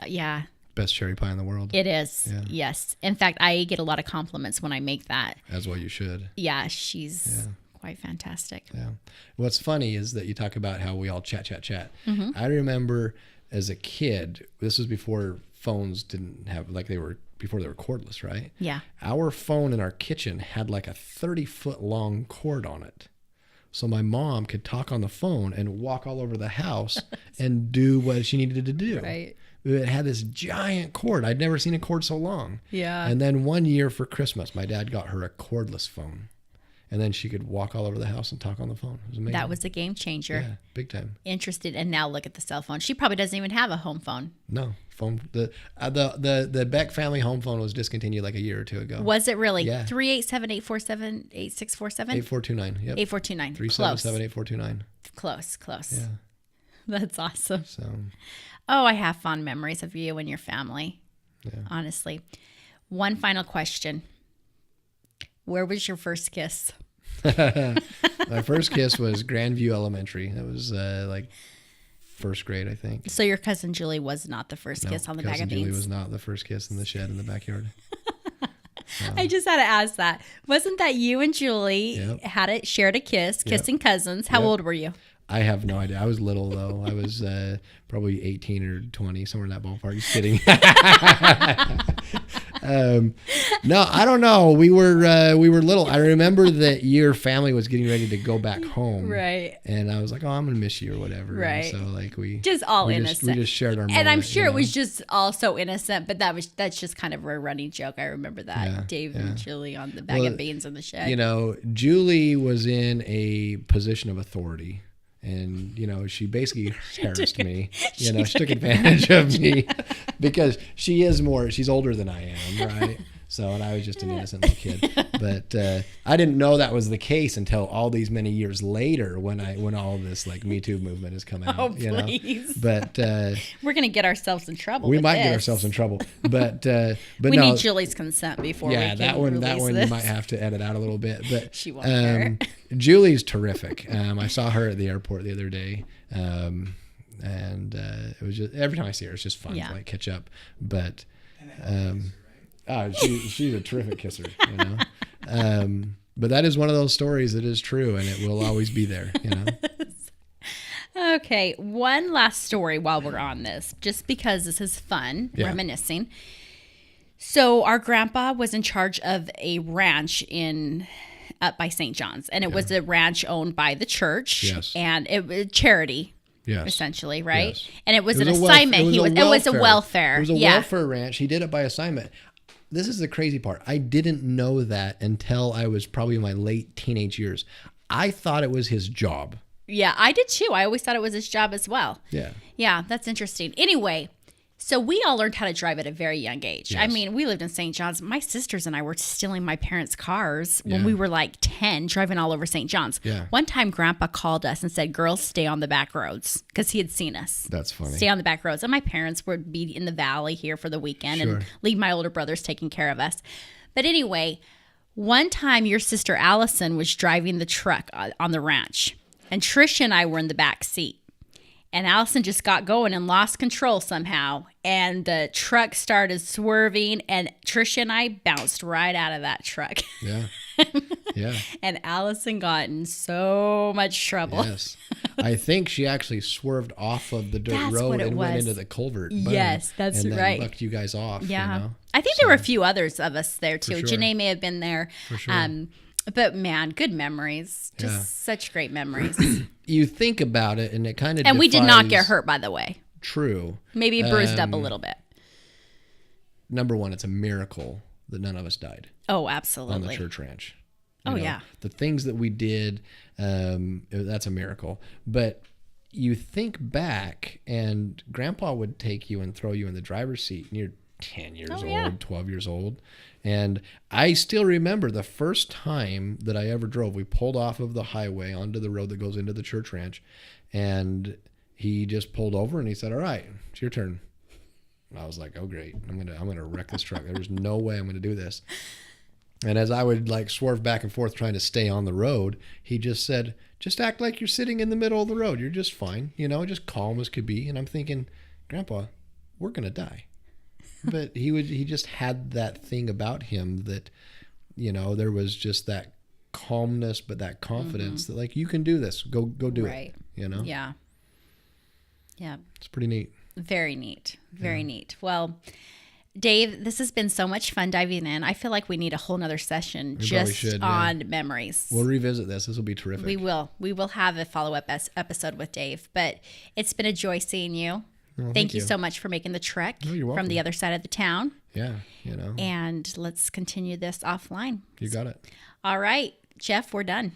Best cherry pie in the world. it is. Yeah. Yes, in fact, I get a lot of compliments when I make that. As well you should. Yeah, she's quite fantastic. Yeah. What's funny is that you talk about how we all chat. Mm-hmm. I remember as a kid, this was before phones didn't have, before they were cordless, right? Yeah. Our phone in our kitchen had like a 30-foot long cord on it. So my mom could talk on the phone and walk all over the house and do what she needed to do. Right. It had this giant cord. I'd never seen a cord so long. Yeah. And then one year for Christmas, my dad got her a cordless phone. And then she could walk all over the house and talk on the phone. It was amazing. That was a game changer. Yeah, big time. Interested, and now look at the cell phone. She probably doesn't even have a home phone. No, phone. The Beck family home phone was discontinued like a year or two ago. Was it really? Yeah. 387-847-8647? 8429. Yep. 8429. 377-8429. Close. Yeah. That's awesome. So. Oh, I have fond memories of you and your family. Yeah. Honestly. One final question. Where was your first kiss? My first kiss was Grandview Elementary. That was like first grade, I think. So your cousin Julie was not the first kiss on the bag cousin of beans? Julie was not the first kiss in the shed in the backyard. I just had to ask that. Wasn't that you and Julie Yep. shared a kiss, kissing cousins? How Yep. old were you? I have no idea. I was little though. I was probably 18 or 20, somewhere in that ballpark. Just kidding. No, I don't know. We were little. I remember that your family was getting ready to go back home, Right. And I was like, "Oh, I'm gonna miss you" or whatever. Right. And so like we Just all innocent. we just shared our. And moment, I'm sure you it know? was just all so innocent, but that's just kind of a running joke. I remember that. Yeah, Dave yeah. and Julie on the bag of beans in the shed. You know, Julie was in a position of authority. And, you know, she basically harassed me. You know, she took advantage of me because she's older than I am, right? So, and I was just an innocent little kid. But I didn't know that was the case until all these many years later when all this like Me Too movement has come out. Oh, you know? please. But we're going to get ourselves in trouble. we with might this. get ourselves in trouble. But We no, need Julie's consent before we can that one this. you might have to edit out a little bit. But She won't care. Julie's terrific. I saw her at the airport the other day. And it was just every time I see her, it's just fun to like catch up. But she's a terrific kisser, you know. But that is one of those stories that is true, and it will always be there, you know. Okay, one last story while we're on this, just because this is fun, reminiscing. So our grandpa was in charge of a ranch up by St. John's, and it was a ranch owned by the church, and it was charity. Yes. Essentially, right? Yes. And it was an assignment. It was a welfare. It was a welfare ranch. He did it by assignment. This is the crazy part. I didn't know that until I was probably in my late teenage years. I thought it was his job. Yeah, I did too. I always thought it was his job as well. Yeah. Yeah, that's interesting. Anyway, so we all learned how to drive at a very young age. Yes. I mean, we lived in St. John's. My sisters and I were stealing my parents' cars when we were like 10, driving all over St. John's. Yeah. One time, Grandpa called us and said, "Girls, stay on the back roads," because he had seen us. That's funny. Stay on the back roads. And my parents would be in the valley here for the weekend and leave my older brothers taking care of us. But anyway, one time your sister Allison was driving the truck on the ranch, and Trish and I were in the back seat. And Allison just got going and lost control somehow. And the truck started swerving, and Trish and I bounced right out of that truck. Yeah. Yeah. And Allison got in so much trouble. Yes. I think she actually swerved off of the dirt road and went into the culvert. Boom, yes, that's and then right. Bucked you guys off. Yeah. You know? I think there were a few others of us there too. For sure. Janae may have been there. For sure. But man, good memories. Just such great memories. You think about it, and it kind of And we did not get hurt, by the way. True. Maybe bruised up a little bit. number one, it's a miracle that none of us died Oh, on absolutely. the church ranch. Oh, yeah. The things that we did, that's a miracle. But you think back, and Grandpa would take you and throw you in the driver's seat, and you're 10 years old, yeah. 12 years old. And I still remember the first time that I ever drove. We pulled off of the highway onto the road that goes into the church ranch, and he just pulled over and he said, "All right, it's your turn." And I was like, "Oh, great. I'm gonna wreck this truck. There's no way I'm gonna do this." And as I would like swerve back and forth trying to stay on the road, he just said, "Just act like you're sitting in the middle of the road. You're just fine, just calm as could be." And I'm thinking, "Grandpa, we're going to die." But he just had that thing about him that, there was just that calmness, but that confidence that like, you can do this. Go do Right. it, Yeah. Yeah. It's pretty neat. Very neat. Very neat. Well, Dave, this has been so much fun diving in. I feel like we need a whole nother session just should, on memories. We'll revisit this. This will be terrific. We will. We will have a follow-up episode with Dave. But it's been a joy seeing you. Well, thank you so much for making the trek you're from welcome. the other side of the town. Yeah, And let's continue this offline. You got it. All right, Jeff, we're done.